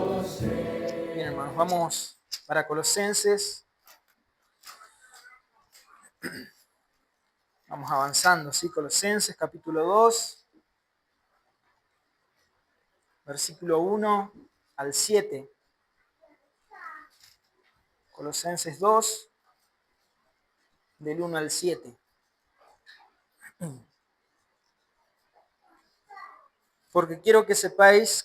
Bien, hermanos, vamos para Colosenses. Vamos avanzando, ¿sí? Colosenses, capítulo 2, versículo 1 al 7. Colosenses 2, del 1 al 7. Porque quiero que sepáis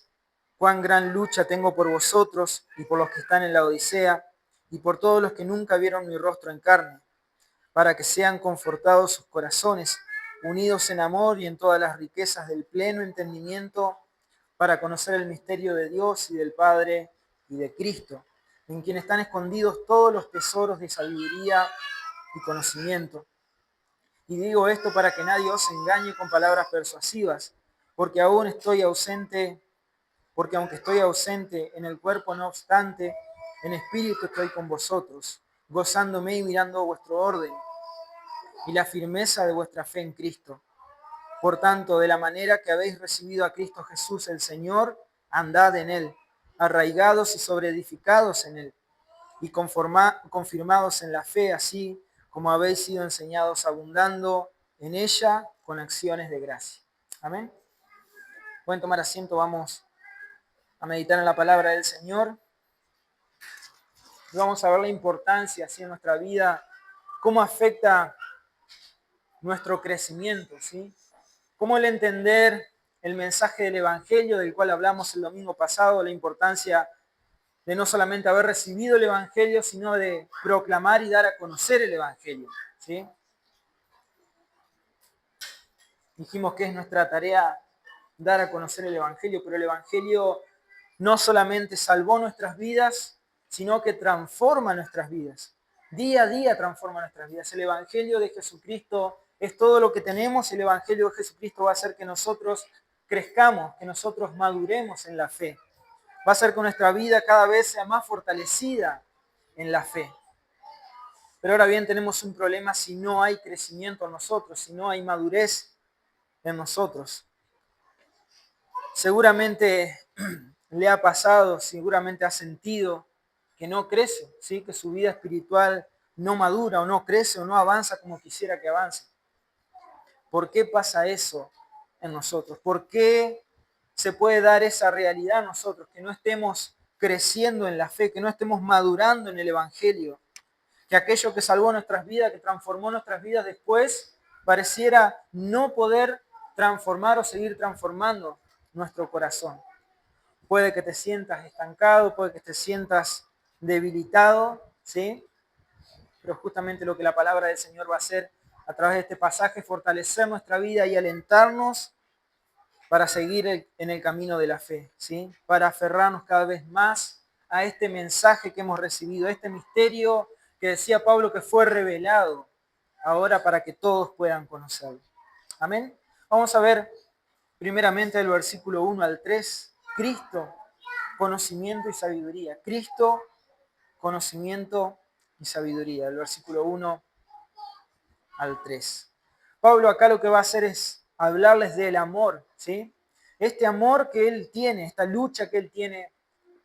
cuán gran lucha tengo por vosotros y por los que están en la Odisea y por todos los que nunca vieron mi rostro en carne, para que sean confortados sus corazones, unidos en amor y en todas las riquezas del pleno entendimiento, para conocer el misterio de Dios y del Padre y de Cristo, en quien están escondidos todos los tesoros de sabiduría y conocimiento. Y digo esto para que nadie os engañe con palabras persuasivas, porque aún estoy ausente, porque aunque estoy ausente en el cuerpo, no obstante, en espíritu estoy con vosotros, gozándome y mirando vuestro orden y la firmeza de vuestra fe en Cristo. Por tanto, de la manera que habéis recibido a Cristo Jesús el Señor, andad en Él, arraigados y sobreedificados en Él, y confirmados en la fe, así como habéis sido enseñados, abundando en ella con acciones de gracia. Amén. Pueden tomar asiento, vamos a meditar en la palabra del Señor. Y vamos a ver la importancia así en nuestra vida, cómo afecta nuestro crecimiento, ¿sí? Cómo el entender el mensaje del Evangelio, del cual hablamos el domingo pasado, la importancia de no solamente haber recibido el Evangelio, sino de proclamar y dar a conocer el Evangelio, ¿sí? Dijimos que es nuestra tarea dar a conocer el Evangelio, pero el Evangelio no solamente salvó nuestras vidas, sino que transforma nuestras vidas. Día a día transforma nuestras vidas. El Evangelio de Jesucristo es todo lo que tenemos. El Evangelio de Jesucristo va a hacer que nosotros crezcamos, que nosotros maduremos en la fe. Va a hacer que nuestra vida cada vez sea más fortalecida en la fe. Pero ahora bien, tenemos un problema si no hay crecimiento en nosotros, si no hay madurez en nosotros. Seguramente le ha pasado, seguramente ha sentido que no crece, ¿sí? Que su vida espiritual no madura o no crece o no avanza como quisiera que avance. ¿Por qué pasa eso en nosotros? ¿Por qué se puede dar esa realidad a nosotros? Que no estemos creciendo en la fe, que no estemos madurando en el Evangelio, que aquello que salvó nuestras vidas, que transformó nuestras vidas después, pareciera no poder transformar o seguir transformando nuestro corazón. Puede que te sientas estancado, puede que te sientas debilitado, ¿sí? Pero justamente lo que la palabra del Señor va a hacer a través de este pasaje es fortalecer nuestra vida y alentarnos para seguir en el camino de la fe, ¿sí? Para aferrarnos cada vez más a este mensaje que hemos recibido, a este misterio que decía Pablo que fue revelado ahora para que todos puedan conocerlo. Amén. Vamos a ver primeramente el versículo 1 al 3, Cristo, conocimiento y sabiduría. Cristo, conocimiento y sabiduría, del versículo 1 al 3. Pablo acá lo que va a hacer es hablarles del amor, ¿sí? Este amor que él tiene, esta lucha que él tiene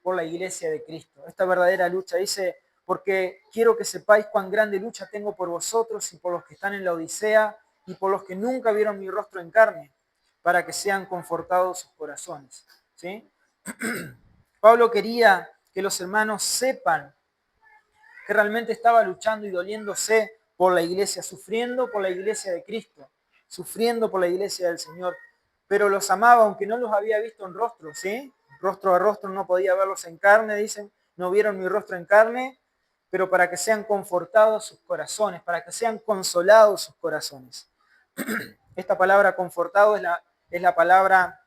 por la iglesia de Cristo, esta verdadera lucha. Dice, porque quiero que sepáis cuán grande lucha tengo por vosotros y por los que están en la Odisea y por los que nunca vieron mi rostro en carne, para que sean confortados sus corazones, ¿sí? Pablo quería que los hermanos sepan que realmente estaba luchando y doliéndose por la iglesia, sufriendo por la iglesia de Cristo, sufriendo por la iglesia del Señor, pero los amaba aunque no los había visto en rostro, ¿sí? Rostro a rostro no podía verlos en carne, dicen, no vieron mi rostro en carne, pero para que sean confortados sus corazones, para que sean consolados sus corazones. Esta palabra confortado es la palabra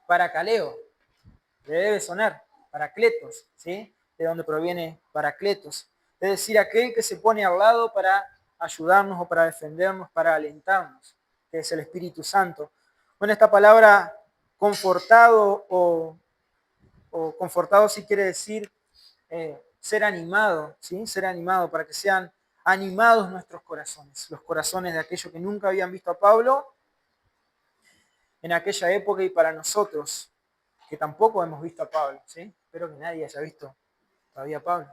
paracaleo, le debe sonar, paracletos, ¿sí? De donde proviene paracletos. Es decir, aquel que se pone al lado para ayudarnos o para defendernos, para alentarnos, que es el Espíritu Santo. Bueno, esta palabra confortado o confortado sí quiere decir ser animado, ¿sí? Ser animado para que sean animados nuestros corazones, los corazones de aquellos que nunca habían visto a Pablo en aquella época y para nosotros que tampoco hemos visto a Pablo, ¿sí? Espero que nadie haya visto todavía a Pablo.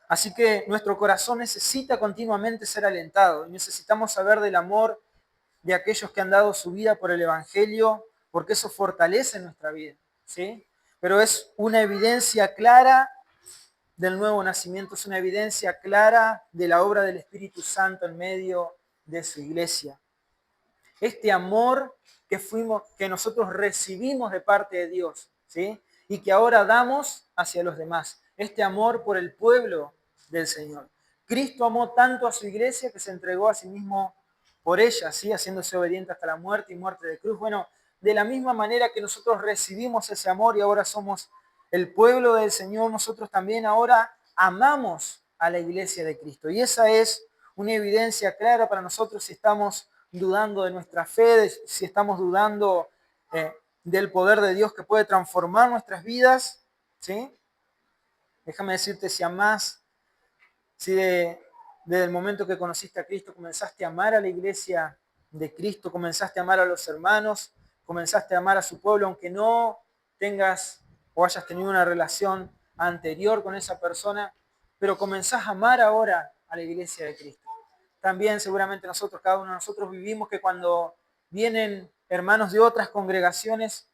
Así que nuestro corazón necesita continuamente ser alentado y necesitamos saber del amor de aquellos que han dado su vida por el Evangelio, porque eso fortalece nuestra vida, ¿sí? Pero es una evidencia clara del nuevo nacimiento, es una evidencia clara de la obra del Espíritu Santo en medio de su iglesia. Este amor que nosotros recibimos de parte de Dios, ¿sí? Y que ahora damos hacia los demás. Este amor por el pueblo del Señor. Cristo amó tanto a su iglesia que se entregó a sí mismo por ella, ¿sí? Haciéndose obediente hasta la muerte y muerte de cruz. Bueno, de la misma manera que nosotros recibimos ese amor y ahora somos el pueblo del Señor, nosotros también ahora amamos a la iglesia de Cristo. Y esa es una evidencia clara para nosotros si estamos dudando de nuestra fe, si estamos dudando del poder de Dios que puede transformar nuestras vidas, ¿sí? Déjame decirte, si amás, si desde el momento que conociste a Cristo comenzaste a amar a la iglesia de Cristo, comenzaste a amar a los hermanos, comenzaste a amar a su pueblo, aunque no tengas o hayas tenido una relación anterior con esa persona, pero comenzás a amar ahora a la iglesia de Cristo. También seguramente nosotros, cada uno de nosotros vivimos que cuando vienen hermanos de otras congregaciones,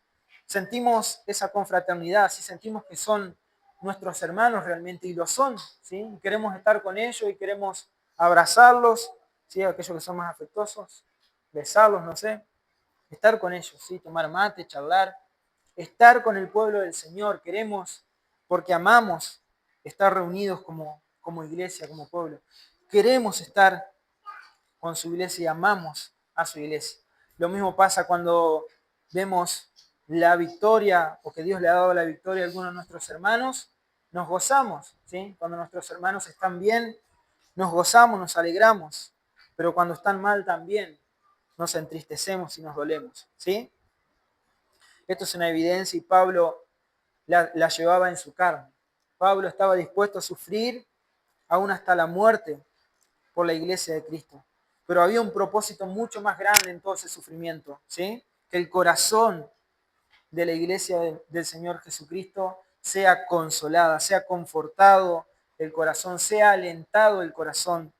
sentimos esa confraternidad, ¿sí? Sentimos que son nuestros hermanos realmente, y lo son, ¿sí? Queremos estar con ellos y queremos abrazarlos, ¿sí? Aquellos que son más afectuosos, besarlos, no sé, estar con ellos, ¿sí? Tomar mate, charlar, estar con el pueblo del Señor, queremos, porque amamos estar reunidos como iglesia, como pueblo. Queremos estar con su iglesia y amamos a su iglesia. Lo mismo pasa cuando vemos la victoria o que Dios le ha dado la victoria a algunos de nuestros hermanos, nos gozamos, ¿sí? Cuando nuestros hermanos están bien, nos gozamos, nos alegramos, pero cuando están mal también nos entristecemos y nos dolemos, ¿sí? Esto es una evidencia y Pablo la llevaba en su carne. Pablo estaba dispuesto a sufrir aún hasta la muerte por la iglesia de Cristo. Pero había un propósito mucho más grande en todo ese sufrimiento, ¿sí? Que el corazón de la iglesia del Señor Jesucristo sea consolada, sea confortado el corazón, sea alentado el corazón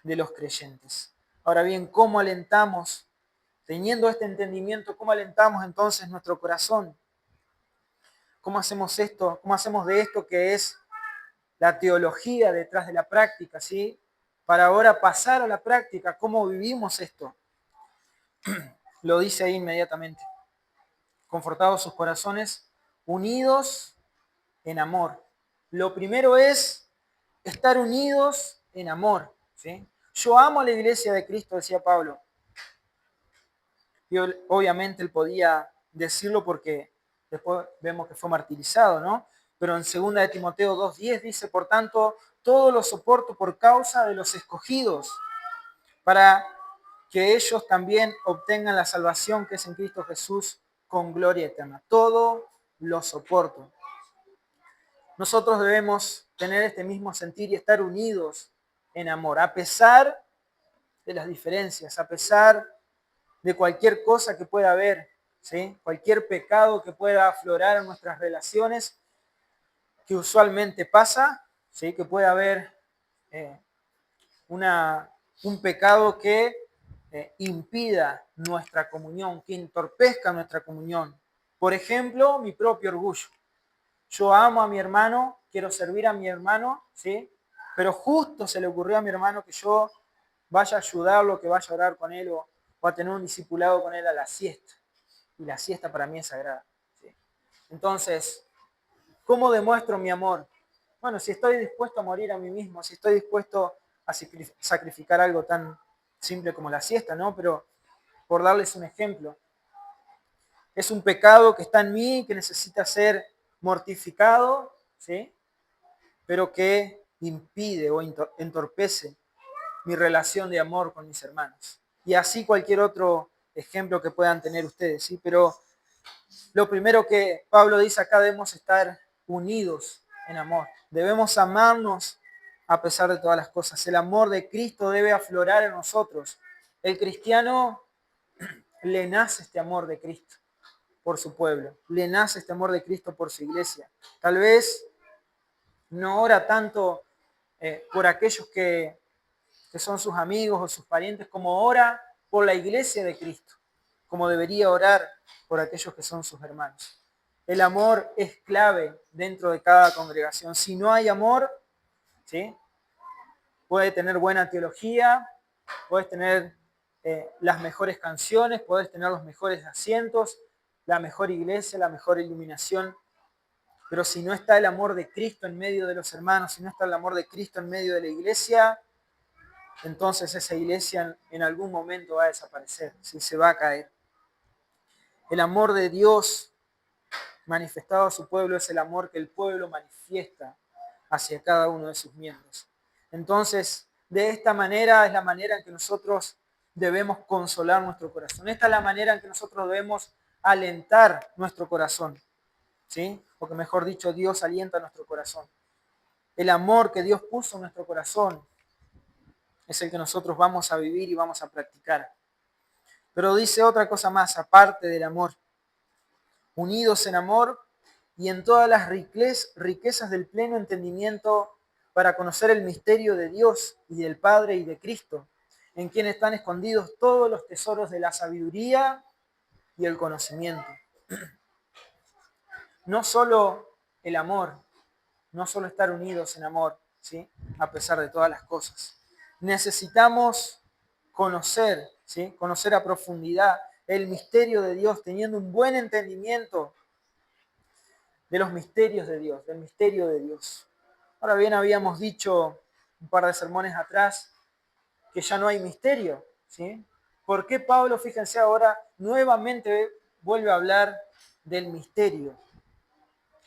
de los creyentes. Ahora bien, ¿cómo alentamos? Teniendo este entendimiento, ¿cómo alentamos entonces nuestro corazón? ¿Cómo hacemos esto? ¿Cómo hacemos de esto que es la teología detrás de la práctica, ¿sí? Para ahora pasar a la práctica, ¿cómo vivimos esto? Lo dice ahí inmediatamente. Confortados sus corazones, unidos en amor. Lo primero es estar unidos en amor, ¿sí? Yo amo a la iglesia de Cristo, decía Pablo. Y obviamente él podía decirlo porque después vemos que fue martirizado, ¿no? Pero en 2 de Timoteo 2:10 dice, por tanto, todo lo soporto por causa de los escogidos, para que ellos también obtengan la salvación que es en Cristo Jesús con gloria eterna. Todo lo soporto. Nosotros debemos tener este mismo sentir y estar unidos en amor, a pesar de las diferencias, a pesar de cualquier cosa que pueda haber, ¿sí? Cualquier pecado que pueda aflorar en nuestras relaciones, que usualmente pasa, ¿sí? Que pueda haber eh, un pecado que impida nuestra comunión, que entorpezca nuestra comunión. Por ejemplo, mi propio orgullo. Yo amo a mi hermano, quiero servir a mi hermano, ¿sí? Pero justo se le ocurrió a mi hermano que yo vaya a ayudarlo, que vaya a orar con él o a tener un discipulado con él a la siesta. Y la siesta para mí es sagrada, ¿sí? Entonces, ¿cómo demuestro mi amor? Bueno, si estoy dispuesto a morir a mí mismo, si estoy dispuesto a sacrificar algo tan simple como la siesta, ¿no? Pero por darles un ejemplo, es un pecado que está en mí, que necesita ser mortificado, ¿sí? Pero que impide o entorpece mi relación de amor con mis hermanos. Y así cualquier otro ejemplo que puedan tener ustedes, ¿sí? Pero lo primero que Pablo dice acá, debemos estar unidos en amor. Debemos amarnos a pesar de todas las cosas. El amor de Cristo debe aflorar en nosotros. El cristiano le nace este amor de Cristo. por su pueblo, le nace este amor de Cristo por su iglesia. Tal vez no ora tanto por aquellos que son sus amigos o sus parientes, como ora por la iglesia de Cristo, como debería orar por aquellos que son sus hermanos. El amor es clave dentro de cada congregación. Si no hay amor, ¿sí? Puede tener buena teología, puedes tener las mejores canciones, puedes tener los mejores asientos, la mejor iglesia, la mejor iluminación, pero si no está el amor de Cristo en medio de los hermanos, si no está el amor de Cristo en medio de la iglesia, entonces esa iglesia en algún momento va a desaparecer, ¿sí? Se va a caer. El amor de Dios manifestado a su pueblo es el amor que el pueblo manifiesta hacia cada uno de sus miembros. Entonces, de esta manera es la manera en que nosotros debemos consolar nuestro corazón. Esta es la manera en que nosotros debemos alentar nuestro corazón, ¿sí? Porque mejor dicho, Dios alienta nuestro corazón. El amor que Dios puso en nuestro corazón es el que nosotros vamos a vivir y vamos a practicar. Pero dice otra cosa más, aparte del amor. Unidos en amor y en todas las riquezas del pleno entendimiento para conocer el misterio de Dios y del Padre y de Cristo, en quien están escondidos todos los tesoros de la sabiduría y el conocimiento. No solo el amor, no solo estar unidos en amor, ¿sí? A pesar de todas las cosas. Necesitamos conocer, ¿sí? Conocer a profundidad el misterio de Dios, teniendo un buen entendimiento de los misterios de Dios, del misterio de Dios. Ahora bien, habíamos dicho un par de sermones atrás que ya no hay misterio, ¿sí? ¿Por qué Pablo, fíjense ahora, nuevamente vuelve a hablar del misterio?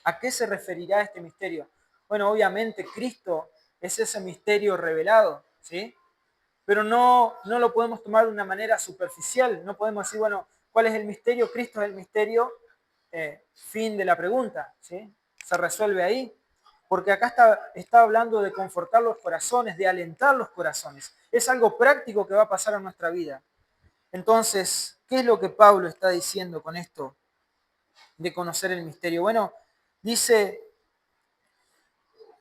¿A qué se referirá este misterio? Bueno, obviamente Cristo es ese misterio revelado, ¿sí? Pero no lo podemos tomar de una manera superficial. No podemos decir, bueno, ¿cuál es el misterio? Cristo es el misterio, fin de la pregunta, ¿sí? Se resuelve ahí. Porque acá está hablando de confortar los corazones, de alentar los corazones. Es algo práctico que va a pasar en nuestra vida. Entonces, ¿qué es lo que Pablo está diciendo con esto de conocer el misterio? Bueno, dice,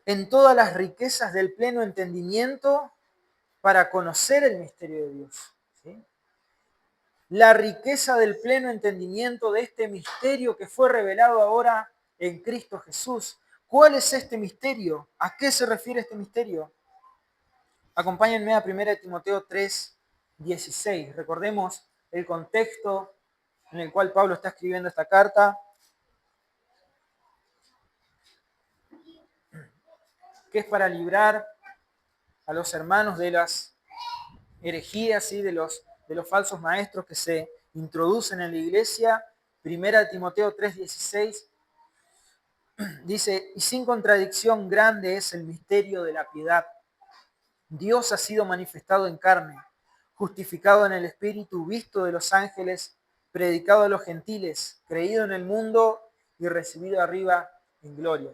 en todas las riquezas del pleno entendimiento para conocer el misterio de Dios, ¿sí? La riqueza del pleno entendimiento de este misterio que fue revelado ahora en Cristo Jesús. ¿Cuál es este misterio? ¿A qué se refiere este misterio? Acompáñenme a 1 Timoteo 3, 16. Recordemos el contexto en el cual Pablo está escribiendo esta carta, que es para librar a los hermanos de las herejías y de los falsos maestros que se introducen en la iglesia. 1 Timoteo 3, 16 dice, y sin contradicción grande es el misterio de la piedad. Dios ha sido manifestado en carne, justificado en el Espíritu, visto de los ángeles, predicado a los gentiles, creído en el mundo y recibido arriba en gloria.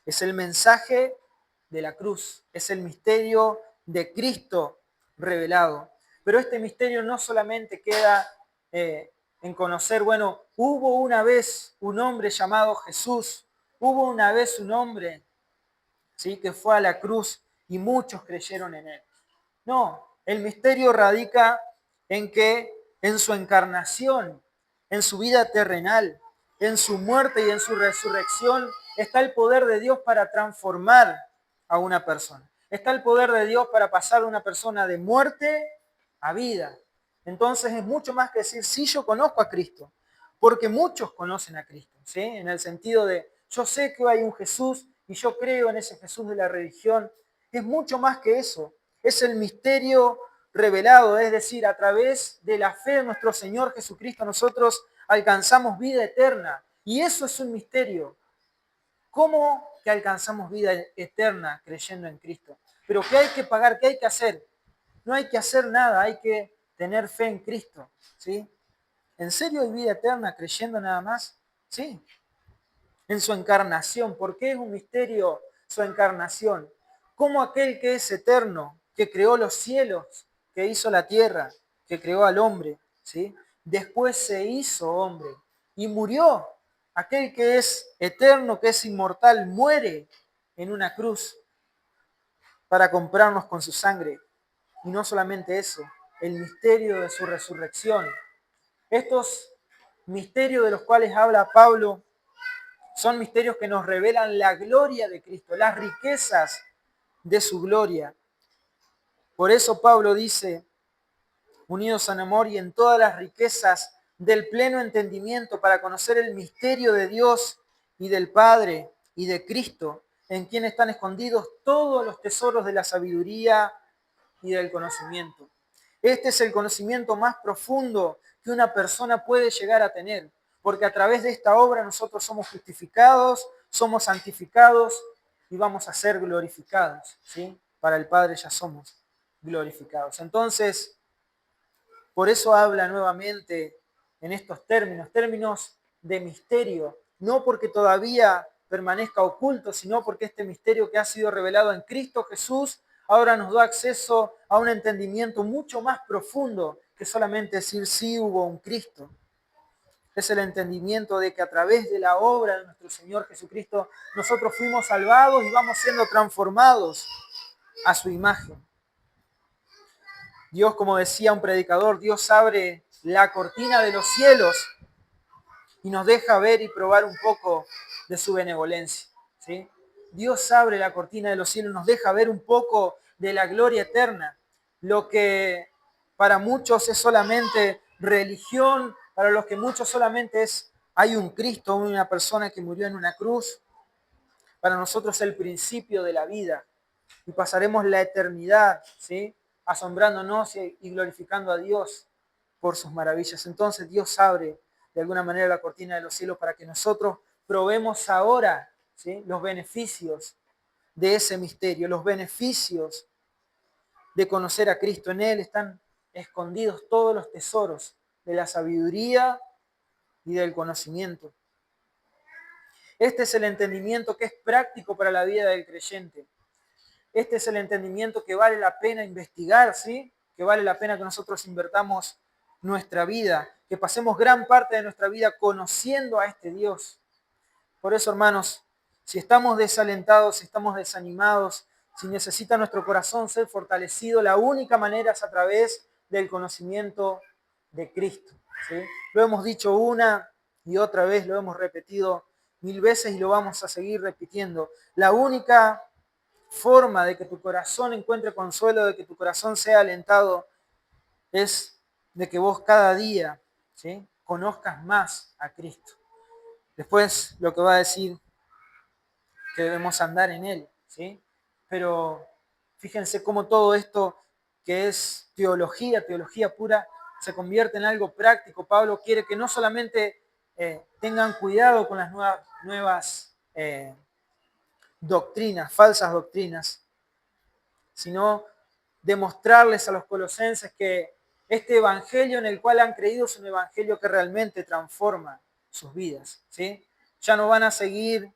Es el mensaje de la cruz, es el misterio de Cristo revelado. Pero este misterio no solamente queda en conocer, bueno, hubo una vez un hombre llamado Jesús, hubo una vez un hombre, ¿sí?, que fue a la cruz y muchos creyeron en él. No, el misterio radica en que en su encarnación, en su vida terrenal, en su muerte y en su resurrección, está el poder de Dios para transformar a una persona. Está el poder de Dios para pasar a una persona de muerte a vida. Entonces es mucho más que decir, sí, yo conozco a Cristo, porque muchos conocen a Cristo, ¿sí? En el sentido de, yo sé que hay un Jesús y yo creo en ese Jesús de la religión. Es mucho más que eso. Es el misterio revelado, es decir, a través de la fe de nuestro Señor Jesucristo nosotros alcanzamos vida eterna. Y eso es un misterio. ¿Cómo que alcanzamos vida eterna creyendo en Cristo? Pero ¿qué hay que pagar? ¿Qué hay que hacer? No hay que hacer nada, hay que tener fe en Cristo, ¿sí? ¿En serio hay vida eterna creyendo nada más? Sí. En su encarnación. ¿Por qué es un misterio su encarnación? Como aquel que es eterno, que creó los cielos, que hizo la tierra, que creó al hombre, ¿sí? Después se hizo hombre, y murió. Aquel que es eterno, que es inmortal, muere en una cruz para comprarnos con su sangre. Y no solamente eso, el misterio de su resurrección. Estos misterios de los cuales habla Pablo son misterios que nos revelan la gloria de Cristo, las riquezas de su gloria. Por eso Pablo dice, unidos en amor y en todas las riquezas del pleno entendimiento para conocer el misterio de Dios y del Padre y de Cristo, en quien están escondidos todos los tesoros de la sabiduría y del conocimiento. Este es el conocimiento más profundo que una persona puede llegar a tener, porque a través de esta obra nosotros somos justificados, somos santificados y vamos a ser glorificados, ¿sí? Para el Padre ya somos glorificados. Entonces, por eso habla nuevamente en estos términos de misterio, no porque todavía permanezca oculto, sino porque este misterio que ha sido revelado en Cristo Jesús ahora nos da acceso a un entendimiento mucho más profundo que solamente decir sí hubo un Cristo. Es el entendimiento de que a través de la obra de nuestro Señor Jesucristo nosotros fuimos salvados y vamos siendo transformados a su imagen. Dios, como decía un predicador, Dios abre la cortina de los cielos y nos deja ver y probar un poco de su benevolencia, ¿sí? Dios abre la cortina de los cielos y nos deja ver un poco de la gloria eterna. Lo que para muchos es solamente religión, para los que muchos solamente hay un Cristo, una persona que murió en una cruz. Para nosotros es el principio de la vida y pasaremos la eternidad, ¿sí? Asombrándonos y glorificando a Dios por sus maravillas. Entonces Dios abre de alguna manera la cortina de los cielos para que nosotros probemos ahora, ¿sí? Los beneficios de ese misterio, los beneficios de conocer a Cristo. En Él están escondidos todos los tesoros de la sabiduría y del conocimiento. Este es el entendimiento que es práctico para la vida del creyente. Este es el entendimiento que vale la pena investigar, ¿sí? Que vale la pena que nosotros invertamos nuestra vida, que pasemos gran parte de nuestra vida conociendo a este Dios. Por eso, hermanos, si estamos desalentados, si estamos desanimados, si necesita nuestro corazón ser fortalecido, la única manera es a través del conocimiento de Cristo, ¿sí? Lo hemos dicho una y otra vez, lo hemos repetido 1000 veces y lo vamos a seguir repitiendo. La única forma de que tu corazón encuentre consuelo, de que tu corazón sea alentado, es de que vos cada día, ¿sí? Conozcas más a Cristo. Después lo que va a decir que debemos andar en Él, ¿sí? Pero fíjense cómo todo esto que es teología pura, se convierte en algo práctico. Pablo quiere que no solamente tengan cuidado con las nuevas doctrinas, falsas doctrinas, sino demostrarles a los colosenses que este evangelio en el cual han creído es un evangelio que realmente transforma sus vidas, ¿sí? Ya no van a seguir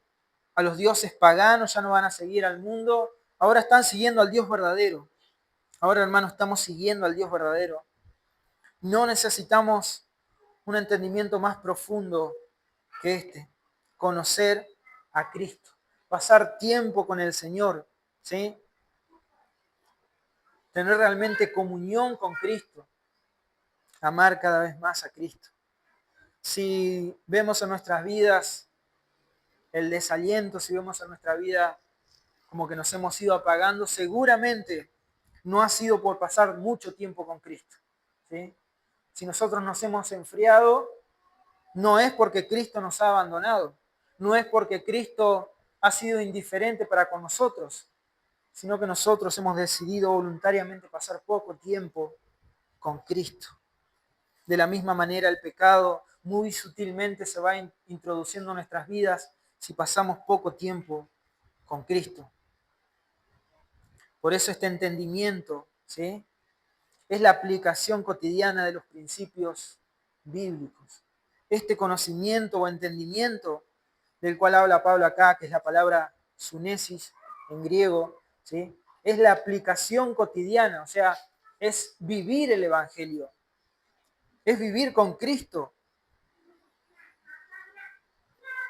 a los dioses paganos, ya no van a seguir al mundo, ahora están siguiendo al Dios verdadero. Ahora, hermanos, estamos siguiendo al Dios verdadero. No necesitamos un entendimiento más profundo que este, conocer a Cristo, pasar tiempo con el Señor, ¿sí? Tener realmente comunión con Cristo, amar cada vez más a Cristo. Si vemos en nuestras vidas el desaliento, si vemos en nuestra vida como que nos hemos ido apagando, seguramente no ha sido por pasar mucho tiempo con Cristo, ¿sí? Si nosotros nos hemos enfriado, no es porque Cristo nos ha abandonado, no es porque Cristo ha sido indiferente para con nosotros, sino que nosotros hemos decidido voluntariamente pasar poco tiempo con Cristo. De la misma manera, el pecado muy sutilmente se va introduciendo en nuestras vidas si pasamos poco tiempo con Cristo. Por eso este entendimiento, ¿sí? Es la aplicación cotidiana de los principios bíblicos. Este conocimiento o entendimiento del cual habla Pablo acá, que es la palabra sunesis en griego, ¿sí? Es la aplicación cotidiana, o sea, es vivir el Evangelio, es vivir con Cristo.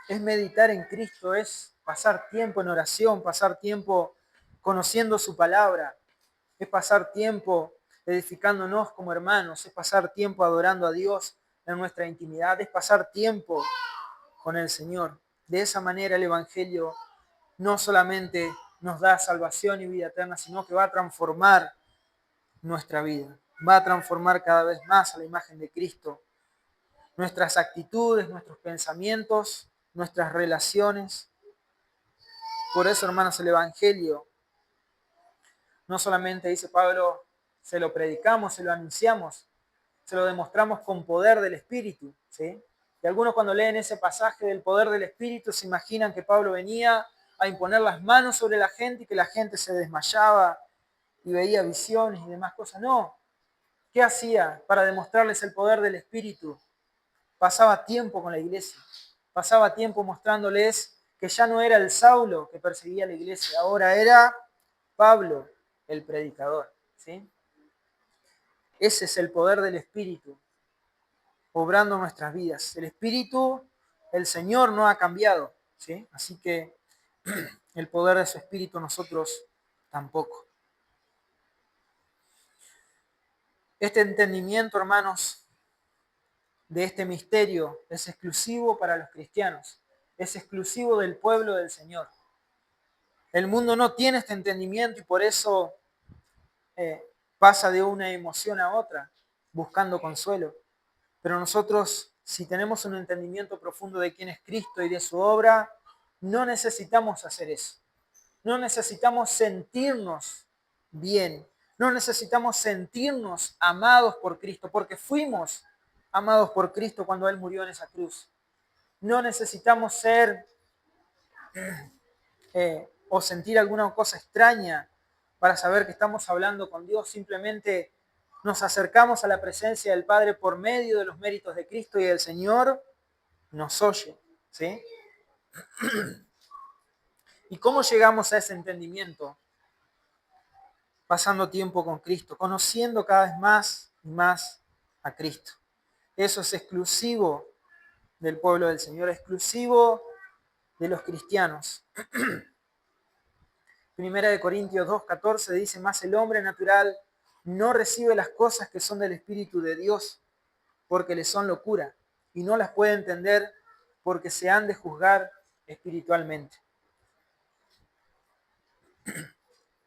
Es meditar en Cristo, es pasar tiempo en oración, pasar tiempo conociendo su palabra, es pasar tiempo edificándonos como hermanos, es pasar tiempo adorando a Dios en nuestra intimidad, es pasar tiempo con el Señor. De esa manera el Evangelio no solamente nos da salvación y vida eterna, sino que va a transformar nuestra vida, va a transformar cada vez más a la imagen de Cristo nuestras actitudes, nuestros pensamientos, nuestras relaciones. Por eso, hermanos, el Evangelio no solamente, dice Pablo, se lo predicamos, se lo anunciamos, se lo demostramos con poder del Espíritu, ¿sí? Y algunos cuando leen ese pasaje del poder del Espíritu se imaginan que Pablo venía a imponer las manos sobre la gente y que la gente se desmayaba y veía visiones y demás cosas. No. ¿Qué hacía para demostrarles el poder del Espíritu? Pasaba tiempo con la iglesia, pasaba tiempo mostrándoles que ya no era el Saulo que perseguía a la iglesia, ahora era Pablo, el predicador, ¿sí? Ese es el poder del Espíritu, obrando nuestras vidas. El Espíritu, el Señor no ha cambiado, ¿sí? Así que el poder de su Espíritu nosotros tampoco. Este entendimiento, hermanos, de este misterio es exclusivo para los cristianos, es exclusivo del pueblo del Señor. El mundo no tiene este entendimiento y por eso pasa de una emoción a otra, buscando consuelo. Pero nosotros, si tenemos un entendimiento profundo de quién es Cristo y de su obra, no necesitamos hacer eso. No necesitamos sentirnos bien. No necesitamos sentirnos amados por Cristo, porque fuimos amados por Cristo cuando Él murió en esa cruz. No necesitamos ser o sentir alguna cosa extraña para saber que estamos hablando con Dios. Simplemente nos acercamos a la presencia del Padre por medio de los méritos de Cristo y el Señor nos oye, ¿sí? ¿Y cómo llegamos a ese entendimiento? Pasando tiempo con Cristo, conociendo cada vez más y más a Cristo. Eso es exclusivo del pueblo del Señor, exclusivo de los cristianos. Primera de Corintios 2:14 dice, más el hombre natural no recibe las cosas que son del Espíritu de Dios, porque le son locura, y no las puede entender porque se han de juzgar espiritualmente.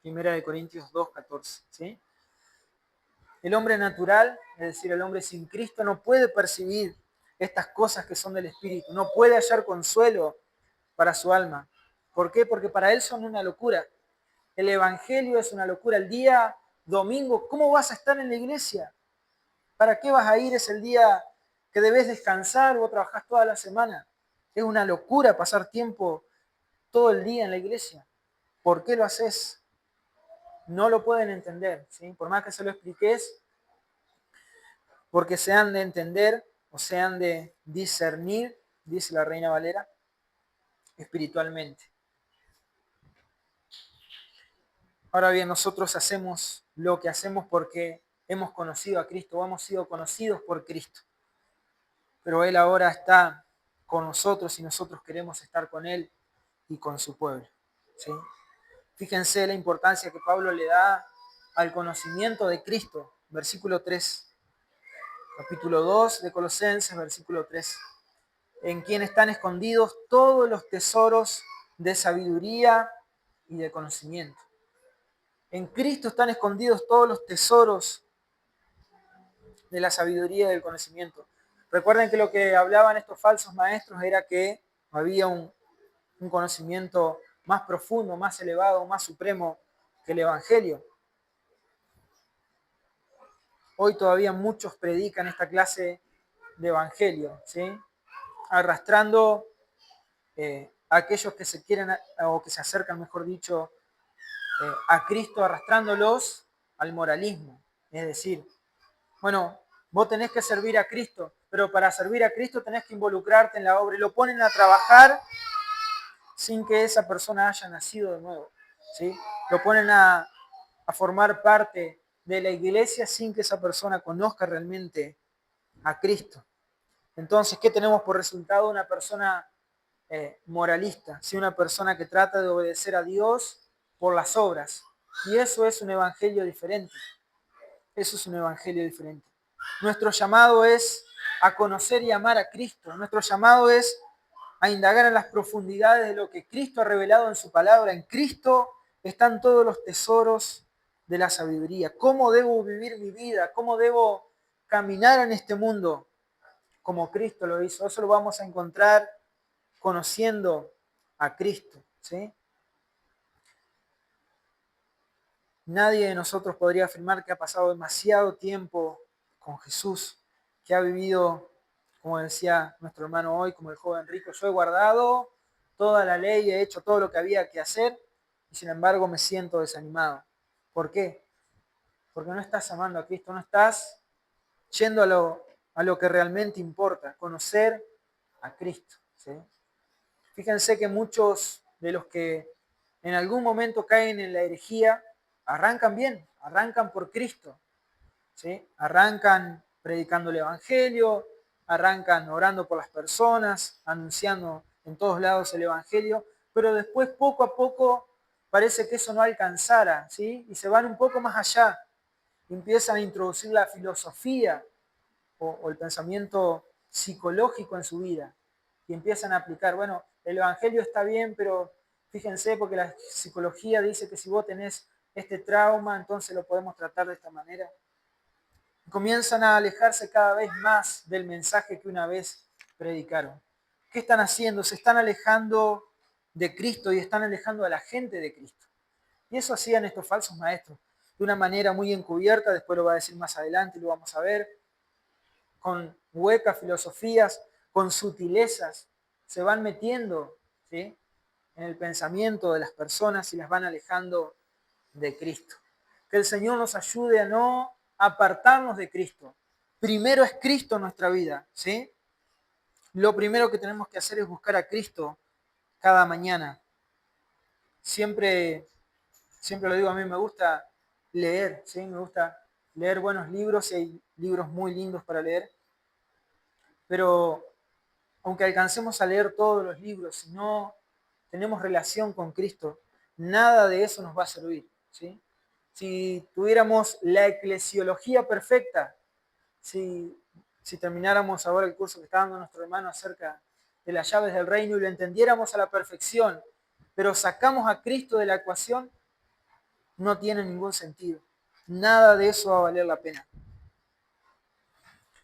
Primera de Corintios 2:14, ¿sí? El hombre natural, es decir, el hombre sin Cristo, no puede percibir estas cosas que son del Espíritu, no puede hallar consuelo para su alma. ¿Por qué? Porque para él son una locura. El Evangelio es una locura. El día domingo, ¿cómo vas a estar en la iglesia? ¿Para qué vas a ir? Es el día que debes descansar o trabajás toda la semana. Es una locura pasar tiempo todo el día en la iglesia. ¿Por qué lo haces? No lo pueden entender, ¿sí? Por más que se lo expliques, porque se han de entender o se han de discernir, dice la Reina Valera, espiritualmente. Ahora bien, nosotros hacemos lo que hacemos porque hemos conocido a Cristo o hemos sido conocidos por Cristo. Pero Él ahora está con nosotros y nosotros queremos estar con Él y con su pueblo, ¿sí? Fíjense la importancia que Pablo le da al conocimiento de Cristo. Versículo 3, capítulo 2 de Colosenses, versículo 3. En quien están escondidos todos los tesoros de sabiduría y de conocimiento. En Cristo están escondidos todos los tesoros de la sabiduría y del conocimiento. Recuerden que lo que hablaban estos falsos maestros era que había un conocimiento más profundo, más elevado, más supremo que el Evangelio. Hoy todavía muchos predican esta clase de Evangelio, ¿sí? Arrastrando a aquellos que se quieren o que se acercan, mejor dicho, a Cristo, arrastrándolos al moralismo. Es decir, bueno, vos tenés que servir a Cristo, pero para servir a Cristo tenés que involucrarte en la obra y lo ponen a trabajar sin que esa persona haya nacido de nuevo, ¿sí? Lo ponen a formar parte de la iglesia sin que esa persona conozca realmente a Cristo. Entonces, ¿qué tenemos por resultado? Una persona moralista, ¿sí? Una persona que trata de obedecer a Dios por las obras. Y eso es un evangelio diferente. Eso es un evangelio diferente. Nuestro llamado es a conocer y amar a Cristo. Nuestro llamado es a indagar en las profundidades de lo que Cristo ha revelado en su palabra. En Cristo están todos los tesoros de la sabiduría. ¿Cómo debo vivir mi vida? ¿Cómo debo caminar en este mundo como Cristo lo hizo? Eso lo vamos a encontrar conociendo a Cristo, ¿sí? Nadie de nosotros podría afirmar que ha pasado demasiado tiempo con Jesús, que ha vivido, como decía nuestro hermano hoy, como el joven rico: yo he guardado toda la ley, he hecho todo lo que había que hacer y sin embargo me siento desanimado. ¿Por qué? Porque no estás amando a Cristo, no estás yendo a lo que realmente importa, conocer a Cristo, ¿sí? Fíjense que muchos de los que en algún momento caen en la herejía arrancan bien, arrancan por Cristo, ¿sí? Arrancan predicando el Evangelio, arrancan orando por las personas, anunciando en todos lados el Evangelio, pero después poco a poco parece que eso no alcanzara, ¿sí? Y se van un poco más allá, empiezan a introducir la filosofía o el pensamiento psicológico en su vida y empiezan a aplicar, bueno, el Evangelio está bien, pero fíjense, porque la psicología dice que si vos tenés este trauma, entonces lo podemos tratar de esta manera. Comienzan a alejarse cada vez más del mensaje que una vez predicaron. ¿Qué están haciendo? Se están alejando de Cristo y están alejando a la gente de Cristo. Y eso hacían estos falsos maestros, de una manera muy encubierta, después lo va a decir más adelante y lo vamos a ver, con huecas filosofías, con sutilezas, se van metiendo, ¿sí?, en el pensamiento de las personas y las van alejando de Cristo. Que el Señor nos ayude a no apartarnos de Cristo. Primero es Cristo en nuestra vida, ¿sí? Lo primero que tenemos que hacer es buscar a Cristo cada mañana. Siempre lo digo, a mí me gusta leer, ¿sí? Me gusta leer buenos libros y hay libros muy lindos para leer. Pero aunque alcancemos a leer todos los libros, si no tenemos relación con Cristo, nada de eso nos va a servir, ¿sí? Si tuviéramos la eclesiología perfecta, si termináramos ahora el curso que está dando nuestro hermano acerca de las llaves del reino y lo entendiéramos a la perfección, pero sacamos a Cristo de la ecuación, no tiene ningún sentido. Nada de eso va a valer la pena.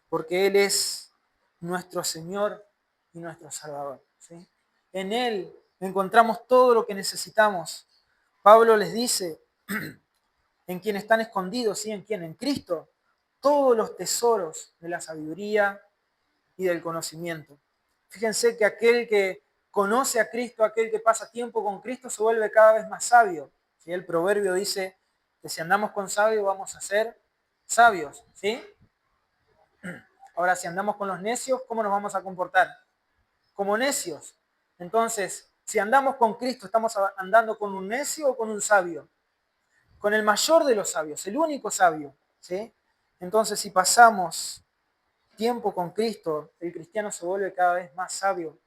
Porque Él es nuestro Señor y nuestro Salvador, ¿sí? En Él encontramos todo lo que necesitamos. Pablo les dice, en quien están escondidos, ¿sí? ¿En quién? En Cristo, todos los tesoros de la sabiduría y del conocimiento. Fíjense que aquel que conoce a Cristo, aquel que pasa tiempo con Cristo, se vuelve cada vez más sabio, ¿sí? El proverbio dice que si andamos con sabios vamos a ser sabios, ¿sí? Ahora, si andamos con los necios, ¿cómo nos vamos a comportar? Como necios. Entonces, si andamos con Cristo, ¿estamos andando con un necio o con un sabio? Con el mayor de los sabios, el único sabio, ¿sí? Entonces, si pasamos tiempo con Cristo, el cristiano se vuelve cada vez más sabio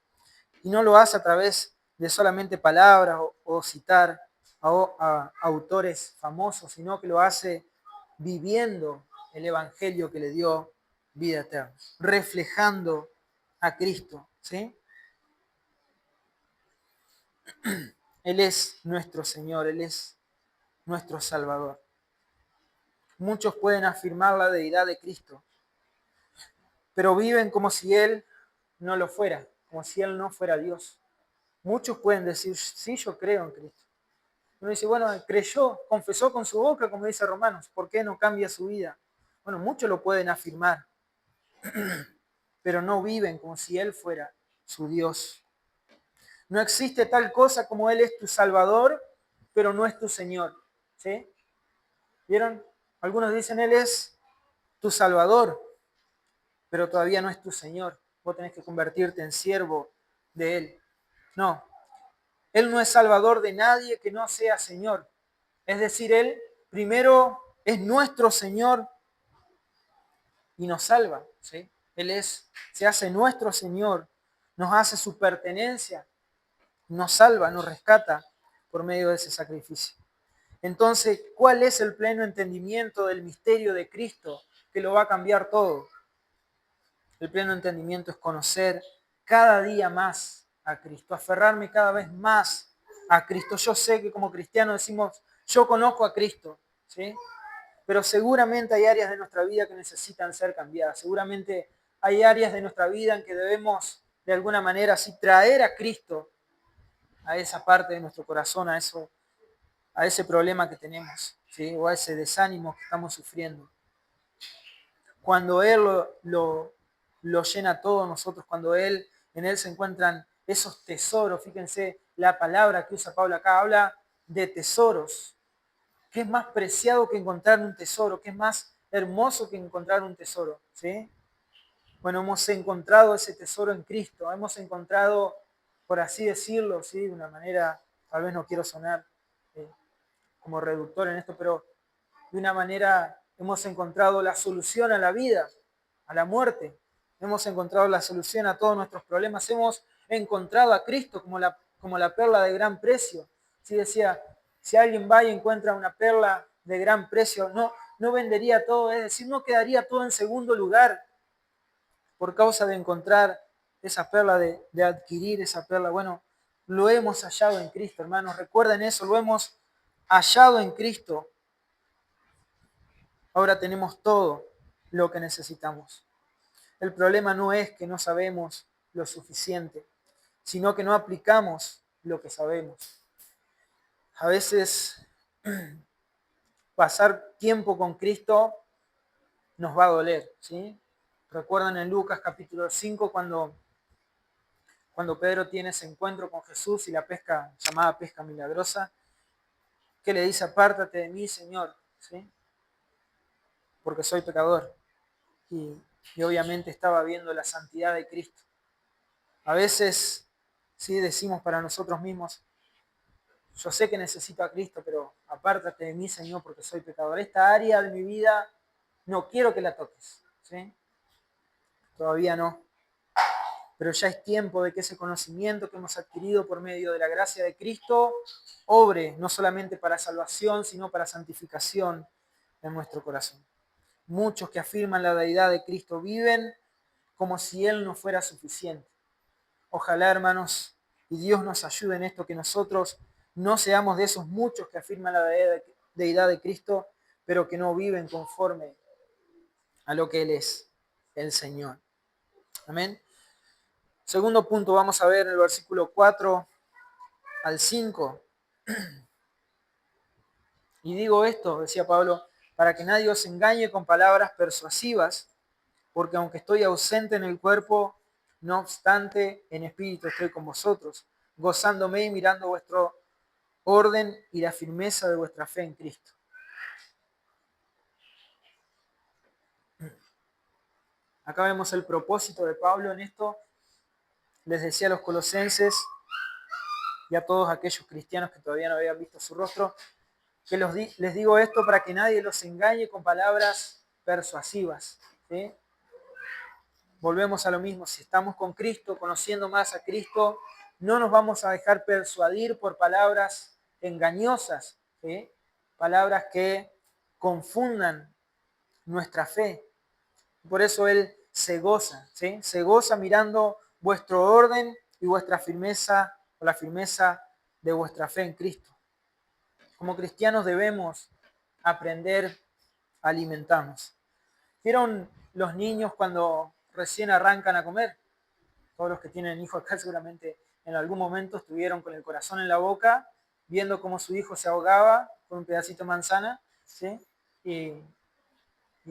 y no lo hace a través de solamente palabras o citar a autores famosos, sino que lo hace viviendo el evangelio que le dio vida eterna, reflejando a Cristo, ¿sí? Él es nuestro Señor, Él es nuestro Salvador. Muchos pueden afirmar la deidad de Cristo, pero viven como si Él no lo fuera, como si Él no fuera Dios. Muchos pueden decir, sí, yo creo en Cristo. Uno dice, bueno, creyó, confesó con su boca, como dice Romanos, ¿por qué no cambia su vida? Bueno, muchos lo pueden afirmar, pero no viven como si Él fuera su Dios. No existe tal cosa como Él es tu Salvador, pero no es tu Señor, ¿sí? ¿Vieron? Algunos dicen, Él es tu Salvador, pero todavía no es tu Señor. Vos tenés que convertirte en siervo de Él. No, Él no es Salvador de nadie que no sea Señor. Es decir, Él primero es nuestro Señor y nos salva, ¿sí? Se hace nuestro Señor, nos hace su pertenencia, nos salva, nos rescata por medio de ese sacrificio. Entonces, ¿cuál es el pleno entendimiento del misterio de Cristo que lo va a cambiar todo? El pleno entendimiento es conocer cada día más a Cristo, aferrarme cada vez más a Cristo. Yo sé que como cristianos decimos, yo conozco a Cristo, ¿sí? Pero seguramente hay áreas de nuestra vida que necesitan ser cambiadas. Seguramente hay áreas de nuestra vida en que debemos de alguna manera así traer a Cristo a esa parte de nuestro corazón, a ese problema que tenemos, ¿sí? O a ese desánimo que estamos sufriendo. Cuando Él lo llena todo nosotros, cuando en Él se encuentran esos tesoros, fíjense la palabra que usa Pablo acá, habla de tesoros. ¿Qué es más preciado que encontrar un tesoro? ¿Qué es más hermoso que encontrar un tesoro? ¿Sí? Bueno, hemos encontrado ese tesoro en Cristo, hemos encontrado, por así decirlo, ¿sí? De una manera, tal vez no quiero sonar eh, como reductor en esto, pero de una manera hemos encontrado la solución a la vida, a la muerte. Hemos encontrado la solución a todos nuestros problemas. Hemos encontrado a Cristo como la perla de gran precio. Sí, decía, si alguien va y encuentra una perla de gran precio, no vendería todo, es decir, no quedaría todo en segundo lugar por causa de encontrar esa perla, de adquirir esa perla. Bueno, lo hemos hallado en Cristo, hermanos. Recuerden eso, lo hemos hallado en Cristo. Ahora tenemos todo lo que necesitamos. El problema no es que no sabemos lo suficiente, sino que no aplicamos lo que sabemos. A veces pasar tiempo con Cristo nos va a doler, ¿sí? Recuerdan en Lucas capítulo 5 cuando Pedro tiene ese encuentro con Jesús y la pesca, llamada pesca milagrosa, que le dice, apártate de mí, Señor, ¿sí? Porque soy pecador. Y obviamente estaba viendo la santidad de Cristo. A veces, sí, decimos para nosotros mismos, yo sé que necesito a Cristo, pero apártate de mí, Señor, porque soy pecador. Esta área de mi vida no quiero que la toques, ¿sí? Todavía no. Pero ya es tiempo de que ese conocimiento que hemos adquirido por medio de la gracia de Cristo obre no solamente para salvación, sino para santificación en nuestro corazón. Muchos que afirman la deidad de Cristo viven como si Él no fuera suficiente. Ojalá, hermanos, y Dios nos ayude en esto, que nosotros no seamos de esos muchos que afirman la deidad de Cristo, pero que no viven conforme a lo que Él es, el Señor. Amén. Segundo punto, vamos a ver en el versículo 4 al 5. Y digo esto, decía Pablo, para que nadie os engañe con palabras persuasivas, porque aunque estoy ausente en el cuerpo, no obstante, en espíritu estoy con vosotros, gozándome y mirando vuestro orden y la firmeza de vuestra fe en Cristo. Acá vemos el propósito de Pablo en esto. Les decía a los colosenses y a todos aquellos cristianos que todavía no habían visto su rostro, que les digo esto para que nadie los engañe con palabras persuasivas, ¿sí? Volvemos a lo mismo, si estamos con Cristo, conociendo más a Cristo, no nos vamos a dejar persuadir por palabras engañosas, ¿sí? Palabras que confundan nuestra fe. Por eso Él se goza, ¿sí? Se goza mirando vuestro orden y vuestra firmeza, o la firmeza de vuestra fe en Cristo. Como cristianos debemos aprender a alimentarnos. ¿Vieron los niños cuando recién arrancan a comer? Todos los que tienen hijos acá seguramente en algún momento estuvieron con el corazón en la boca, viendo cómo su hijo se ahogaba con un pedacito de manzana, ¿sí? Y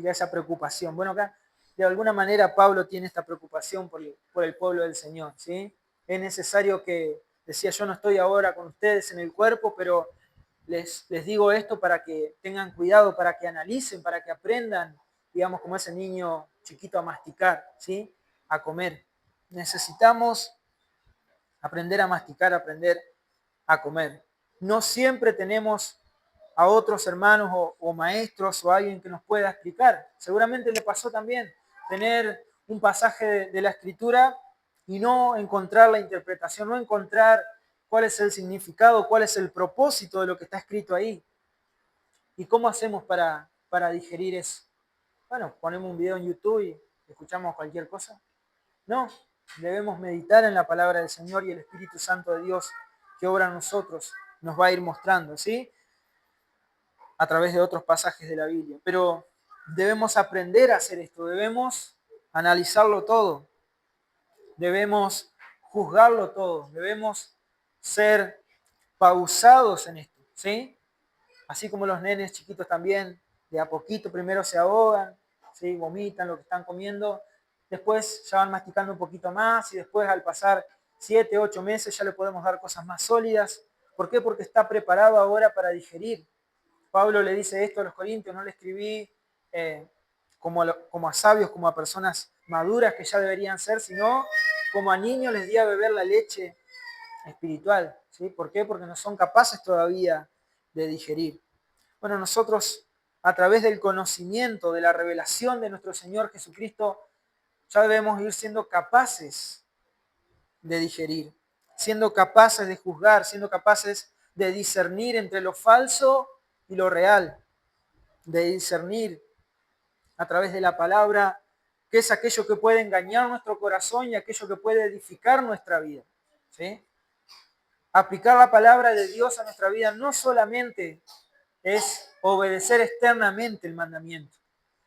esa preocupación. Bueno, acá de alguna manera Pablo tiene esta preocupación por el pueblo del Señor, ¿sí? Es necesario que, decía, yo no estoy ahora con ustedes en el cuerpo, pero les digo esto para que tengan cuidado, para que analicen, para que aprendan, digamos, como ese niño chiquito a masticar, ¿sí? A comer. Necesitamos aprender a masticar, aprender a comer. No siempre tenemos a otros hermanos o maestros o alguien que nos pueda explicar. Seguramente le pasó también tener un pasaje de la Escritura y no encontrar la interpretación, no encontrar cuál es el significado, cuál es el propósito de lo que está escrito ahí. ¿Y cómo hacemos para digerir eso? Bueno, ponemos un video en YouTube y escuchamos cualquier cosa. No, debemos meditar en la palabra del Señor y el Espíritu Santo de Dios que obra en nosotros nos va a ir mostrando, ¿sí? A través de otros pasajes de la Biblia. Pero debemos aprender a hacer esto, debemos analizarlo todo, debemos juzgarlo todo, debemos ser pausados en esto, ¿sí? Así como los nenes chiquitos también, de a poquito primero se ahogan, ¿sí? Vomitan lo que están comiendo, después ya van masticando un poquito más y después al pasar 7, 8 meses ya le podemos dar cosas más sólidas. ¿Por qué? Porque está preparado ahora para digerir. Pablo le dice esto a los corintios, no le escribí como a sabios, como a personas maduras que ya deberían ser, sino como a niños les di a beber la leche espiritual. ¿Sí? ¿Por qué? Porque no son capaces todavía de digerir. Bueno, nosotros a través del conocimiento, de la revelación de nuestro Señor Jesucristo, ya debemos ir siendo capaces de digerir, siendo capaces de juzgar, siendo capaces de discernir entre lo falso y lo real, de discernir a través de la palabra qué es aquello que puede engañar nuestro corazón y aquello que puede edificar nuestra vida. ¿Sí? Aplicar la palabra de Dios a nuestra vida no solamente es obedecer externamente el mandamiento.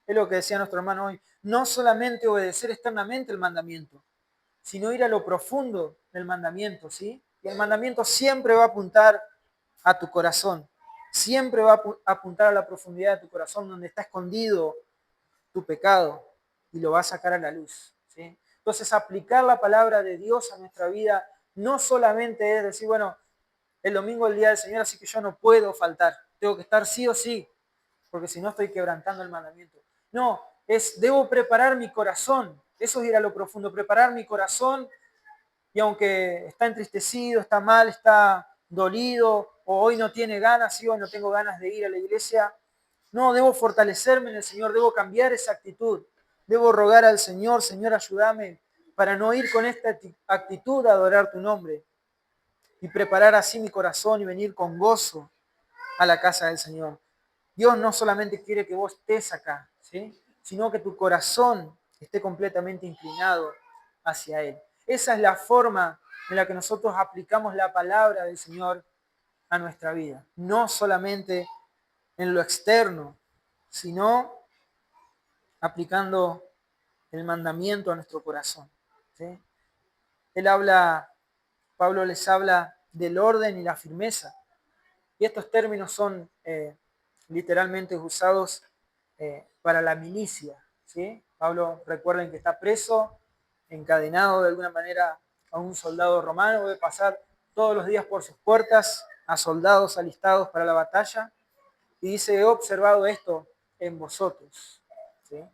Es lo que decía nuestro hermano hoy. No solamente obedecer externamente el mandamiento, sino ir a lo profundo del mandamiento, ¿sí? Y el mandamiento siempre va a apuntar a tu corazón. Siempre va a apuntar a la profundidad de tu corazón, donde está escondido tu pecado, y lo va a sacar a la luz, ¿sí? Entonces, aplicar la palabra de Dios a nuestra vida no solamente es decir, bueno, el domingo es el día del Señor, así que yo no puedo faltar. Tengo que estar sí o sí, porque si no estoy quebrantando el mandamiento. No, debo preparar mi corazón. Eso es ir a lo profundo, preparar mi corazón. Y aunque está entristecido, está mal, está dolido, o hoy no tiene ganas, sí, hoy no tengo ganas de ir a la iglesia, no, debo fortalecerme en el Señor, debo cambiar esa actitud. Debo rogar al Señor, Señor, ayúdame para no ir con esta actitud a adorar tu nombre y preparar así mi corazón y venir con gozo a la casa del Señor. Dios no solamente quiere que vos estés acá, ¿sí? Sino que tu corazón esté completamente inclinado hacia Él. Esa es la forma en la que nosotros aplicamos la palabra del Señor a nuestra vida. No solamente en lo externo, sino aplicando el mandamiento a nuestro corazón, ¿sí? Pablo les habla del orden y la firmeza. Y estos términos son literalmente usados para la milicia, ¿sí? Pablo, recuerden que está preso, encadenado de alguna manera a un soldado romano, debe pasar todos los días por sus puertas a soldados alistados para la batalla. Y dice, he observado esto en vosotros, ¿sí?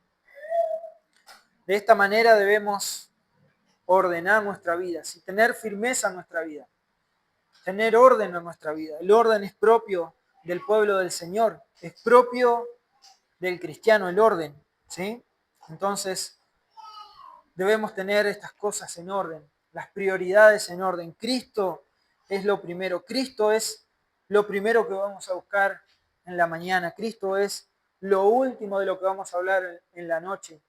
De esta manera debemos ordenar nuestra vida, ¿sí? Tener firmeza en nuestra vida, tener orden en nuestra vida. El orden es propio del pueblo del Señor, es propio del cristiano el orden, ¿sí? Entonces debemos tener estas cosas en orden, las prioridades en orden. Cristo es lo primero, Cristo es lo primero que vamos a buscar en la mañana, Cristo es lo último de lo que vamos a hablar en la noche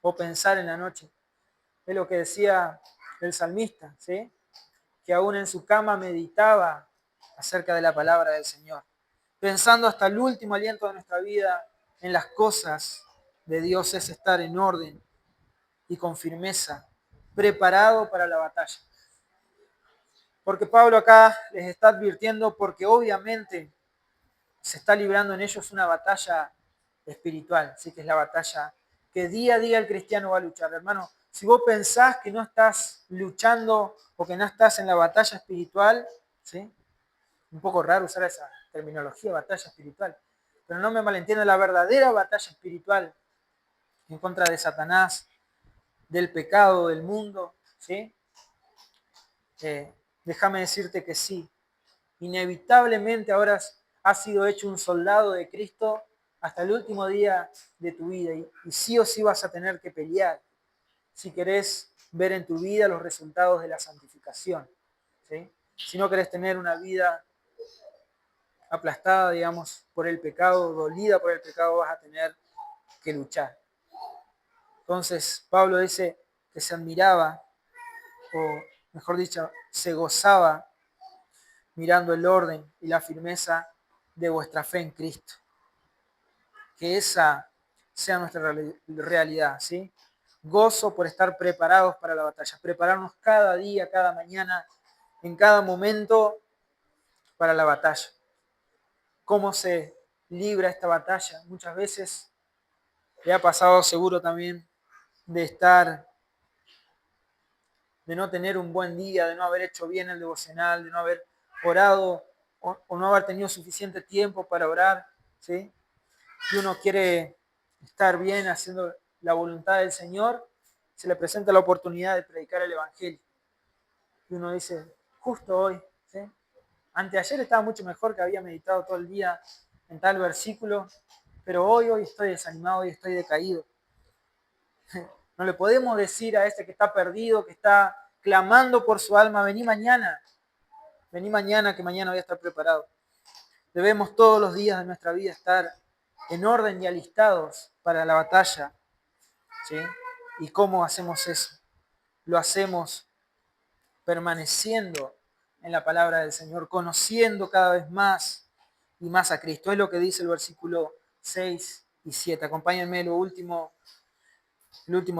o pensar en la noche. Es lo que decía el salmista, ¿sí? Que aún en su cama meditaba acerca de la palabra del Señor, pensando hasta el último aliento de nuestra vida en las cosas de Dios, es estar en orden y con firmeza, preparado para la batalla. Porque Pablo acá les está advirtiendo, porque obviamente se está librando en ellos una batalla espiritual, así que es la batalla que día a día el cristiano va a luchar. Hermano, si vos pensás que no estás luchando o que no estás en la batalla espiritual, ¿sí? Un poco raro usar esa terminología, batalla espiritual, pero no me malentiendo, la verdadera batalla espiritual en contra de Satanás, del pecado, del mundo, ¿sí? Déjame decirte que sí, inevitablemente ahora has sido hecho un soldado de Cristo hasta el último día de tu vida y sí o sí vas a tener que pelear si querés ver en tu vida los resultados de la santificación, ¿sí? Si no querés tener una vida aplastada, digamos, por el pecado, dolida por el pecado, vas a tener que luchar. Entonces, Pablo dice que se admiraba, o mejor dicho, se gozaba mirando el orden y la firmeza de vuestra fe en Cristo. Que esa sea nuestra realidad, ¿sí? Gozo por estar preparados para la batalla, prepararnos cada día, cada mañana, en cada momento para la batalla. ¿Cómo se libra esta batalla? Muchas veces le ha pasado seguro también de no tener un buen día, de no haber hecho bien el devocional, de no haber orado o no haber tenido suficiente tiempo para orar, ¿sí? Y uno quiere estar bien haciendo la voluntad del Señor, se le presenta la oportunidad de predicar el Evangelio. Y uno dice, justo hoy, ¿sí? Anteayer estaba mucho mejor, que había meditado todo el día en tal versículo, pero hoy estoy desanimado, hoy estoy decaído. No le podemos decir a este que está perdido, que está clamando por su alma, vení mañana, que mañana voy a estar preparado. Debemos todos los días de nuestra vida estar en orden y alistados para la batalla, ¿sí? ¿Y cómo hacemos eso? Lo hacemos permaneciendo en la palabra del Señor, conociendo cada vez más y más a Cristo. Es lo que dice el versículo 6 y 7. Acompáñenme el último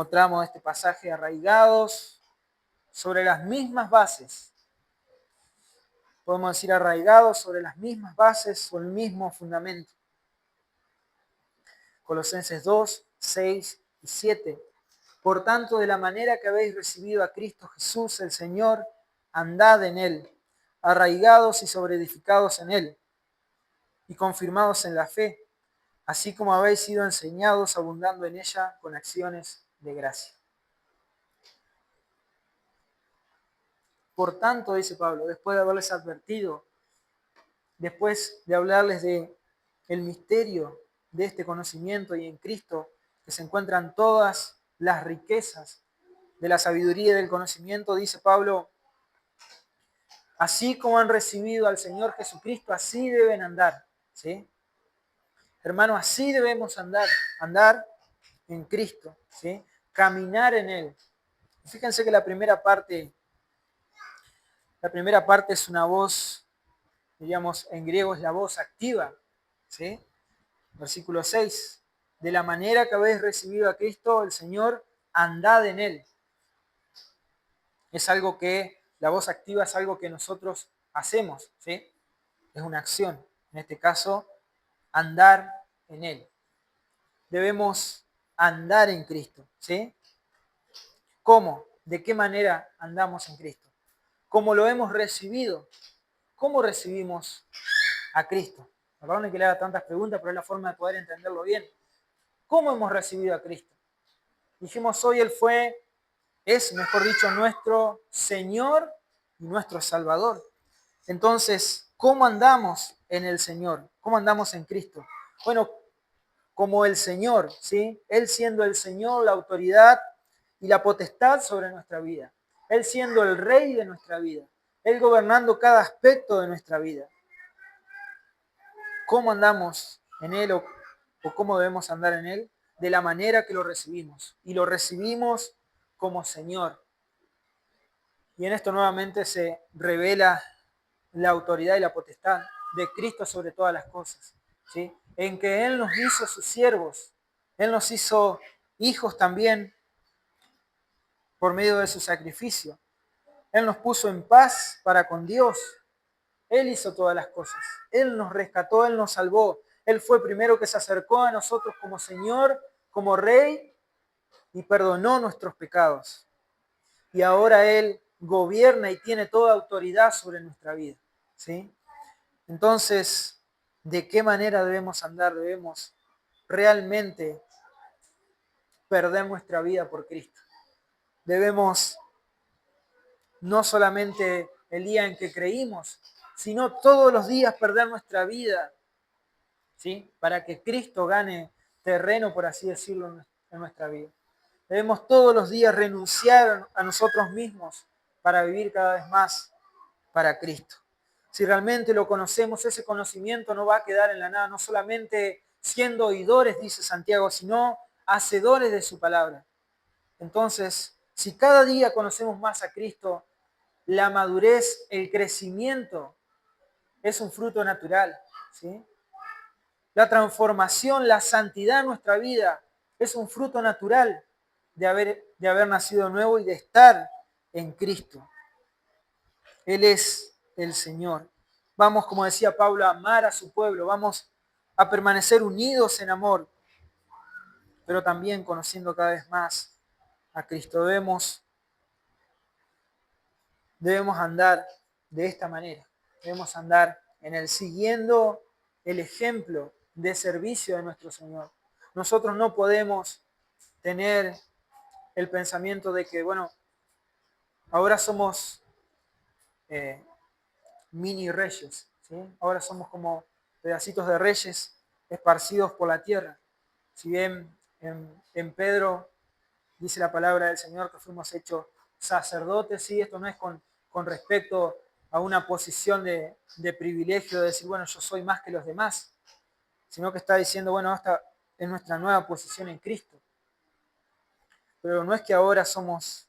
tramo de este pasaje, arraigados sobre las mismas bases. Podemos decir arraigados sobre las mismas bases o el mismo fundamento. Colosenses 2, 6 y 7. Por tanto, de la manera que habéis recibido a Cristo Jesús, el Señor, andad en Él, arraigados y sobreedificados en Él, y confirmados en la fe, así como habéis sido enseñados, abundando en ella con acciones de gracia. Por tanto, dice Pablo, después de haberles advertido, después de hablarles de el misterio de este conocimiento y en Cristo, que se encuentran todas las riquezas de la sabiduría y del conocimiento, dice Pablo, así como han recibido al Señor Jesucristo, así deben andar, ¿sí? Hermano, así debemos andar en Cristo, ¿sí? Caminar en Él. Fíjense que la primera parte es una voz, diríamos, en griego es la voz activa, ¿sí? Versículo 6. De la manera que habéis recibido a Cristo, el Señor, andad en Él. Es algo que, la voz activa es algo que nosotros hacemos, ¿sí? Es una acción. En este caso, andar en Él. Debemos andar en Cristo, ¿sí? ¿Cómo? ¿De qué manera andamos en Cristo? ¿Cómo lo hemos recibido? ¿Cómo recibimos a Cristo? Perdón que le haga tantas preguntas, pero es la forma de poder entenderlo bien. ¿Cómo hemos recibido a Cristo? Dijimos hoy Él es, mejor dicho, nuestro Señor y nuestro Salvador. Entonces, ¿cómo andamos en el Señor? ¿Cómo andamos en Cristo? Bueno, como el Señor, ¿sí? Él siendo el Señor, la autoridad y la potestad sobre nuestra vida. Él siendo el Rey de nuestra vida. Él gobernando cada aspecto de nuestra vida. ¿Cómo andamos en Él o cómo debemos andar en Él? De la manera que lo recibimos. Y lo recibimos como Señor. Y en esto nuevamente se revela la autoridad y la potestad de Cristo sobre todas las cosas, ¿sí? En que Él nos hizo sus siervos, Él nos hizo hijos también por medio de su sacrificio. Él nos puso en paz para con Dios. Él hizo todas las cosas. Él nos rescató, Él nos salvó. Él fue primero que se acercó a nosotros como Señor, como Rey, y perdonó nuestros pecados. Y ahora Él gobierna y tiene toda autoridad sobre nuestra vida, ¿sí? Entonces, ¿de qué manera debemos andar? Debemos realmente perder nuestra vida por Cristo. Debemos no solamente el día en que creímos, sino todos los días perder nuestra vida, ¿sí? Para que Cristo gane terreno, por así decirlo, en nuestra vida. Debemos todos los días renunciar a nosotros mismos para vivir cada vez más para Cristo. Si realmente lo conocemos, ese conocimiento no va a quedar en la nada, no solamente siendo oidores, dice Santiago, sino hacedores de su palabra. Entonces, si cada día conocemos más a Cristo, la madurez, el crecimiento es un fruto natural, ¿sí? La transformación, la santidad en nuestra vida es un fruto natural de haber nacido nuevo y de estar en Cristo. Él es el Señor. Vamos, como decía Pablo, a amar a su pueblo. Vamos a permanecer unidos en amor, pero también conociendo cada vez más a Cristo. Debemos andar de esta manera. Debemos andar en el siguiendo el ejemplo de servicio de nuestro Señor. Nosotros no podemos tener el pensamiento de que, bueno, ahora somos mini reyes, ¿sí? Ahora somos como pedacitos de reyes esparcidos por la tierra. Si bien en Pedro dice la palabra del Señor que fuimos hechos sacerdotes, ¿sí? Esto no es con respecto a una posición de privilegio, de decir, bueno, yo soy más que los demás, sino que está diciendo, bueno, esta es nuestra nueva posición en Cristo. Pero no es que ahora somos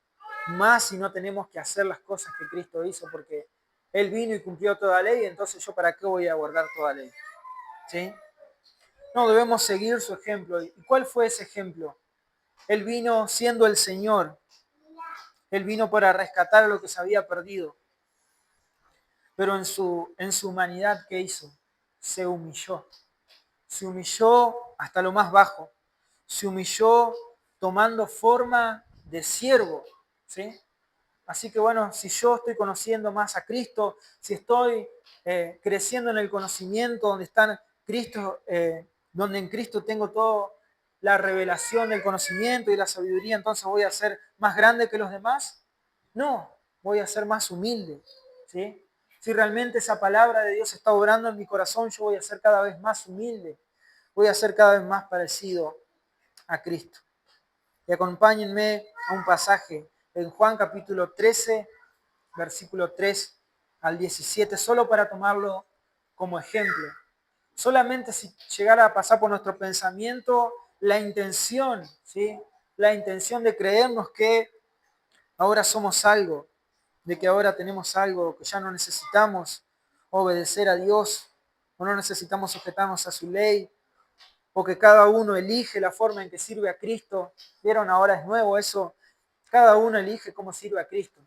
más y no tenemos que hacer las cosas que Cristo hizo, porque Él vino y cumplió toda la ley, entonces yo para qué voy a guardar toda la ley. ¿Sí? No, debemos seguir su ejemplo. ¿Y cuál fue ese ejemplo? Él vino siendo el Señor. Él vino para rescatar lo que se había perdido. Pero en su humanidad, ¿qué hizo? Se humilló. Se humilló hasta lo más bajo. Se humilló tomando forma de siervo. ¿Sí? Así que bueno, si yo estoy conociendo más a Cristo, si estoy creciendo en el conocimiento donde están Cristo, donde en Cristo tengo toda la revelación del conocimiento y la sabiduría, entonces voy a ser más grande que los demás. No, voy a ser más humilde. ¿Sí? Si realmente esa palabra de Dios está obrando en mi corazón, yo voy a ser cada vez más humilde. Voy a ser cada vez más parecido a Cristo. Y acompáñenme a un pasaje en Juan capítulo 13, versículo 3 al 17, solo para tomarlo como ejemplo. Solamente si llegara a pasar por nuestro pensamiento la intención, ¿sí? La intención de creernos que ahora somos algo, de que ahora tenemos algo, que ya no necesitamos obedecer a Dios, o no necesitamos sujetarnos a su ley, o que cada uno elige la forma en que sirve a Cristo. ¿Vieron? Ahora es nuevo eso. Cada uno elige cómo sirve a Cristo.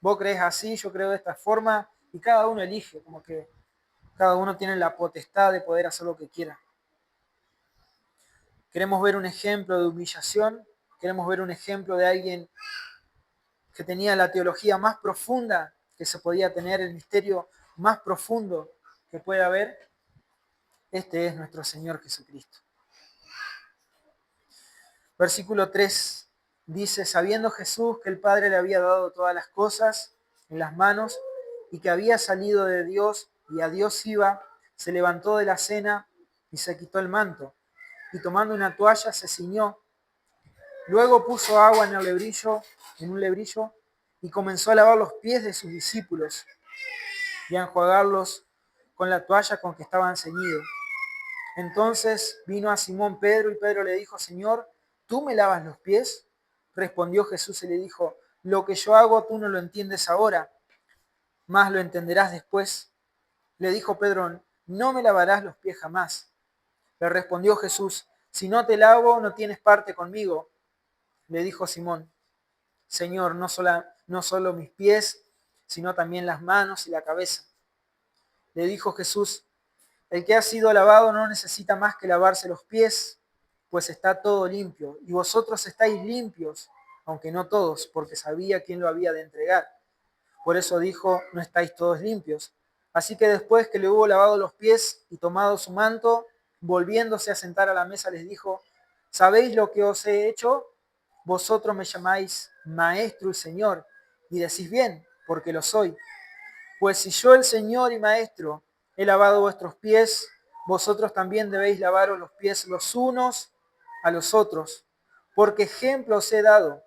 Vos crees así, yo creo de esta forma, y cada uno elige, como que cada uno tiene la potestad de poder hacer lo que quiera. Queremos ver un ejemplo de humillación, queremos ver un ejemplo de alguien que tenía la teología más profunda que se podía tener, el misterio más profundo que puede haber. Este es nuestro Señor Jesucristo. Versículo 3 dice, sabiendo Jesús que el Padre le había dado todas las cosas en las manos y que había salido de Dios y a Dios iba, se levantó de la cena y se quitó el manto y tomando una toalla se ciñó. Luego puso agua en un lebrillo y comenzó a lavar los pies de sus discípulos y a enjuagarlos con la toalla con que estaban ceñidos. Entonces vino a Simón Pedro y Pedro le dijo, Señor, ¿tú me lavas los pies? Respondió Jesús y le dijo, lo que yo hago tú no lo entiendes ahora, mas lo entenderás después. Le dijo Pedro, no me lavarás los pies jamás. Le respondió Jesús, si no te lavo no tienes parte conmigo. Le dijo Simón, Señor, no solo mis pies, sino también las manos y la cabeza. Le dijo Jesús, el que ha sido lavado no necesita más que lavarse los pies, pues está todo limpio. Y vosotros estáis limpios, aunque no todos, porque sabía quién lo había de entregar. Por eso dijo, no estáis todos limpios. Así que después que le hubo lavado los pies y tomado su manto, volviéndose a sentar a la mesa, les dijo, ¿sabéis lo que os he hecho? Vosotros me llamáis Maestro y Señor, y decís bien, porque lo soy. Pues si yo, el Señor y Maestro, he lavado vuestros pies, vosotros también debéis lavaros los pies los unos a los otros. Porque ejemplo os he dado,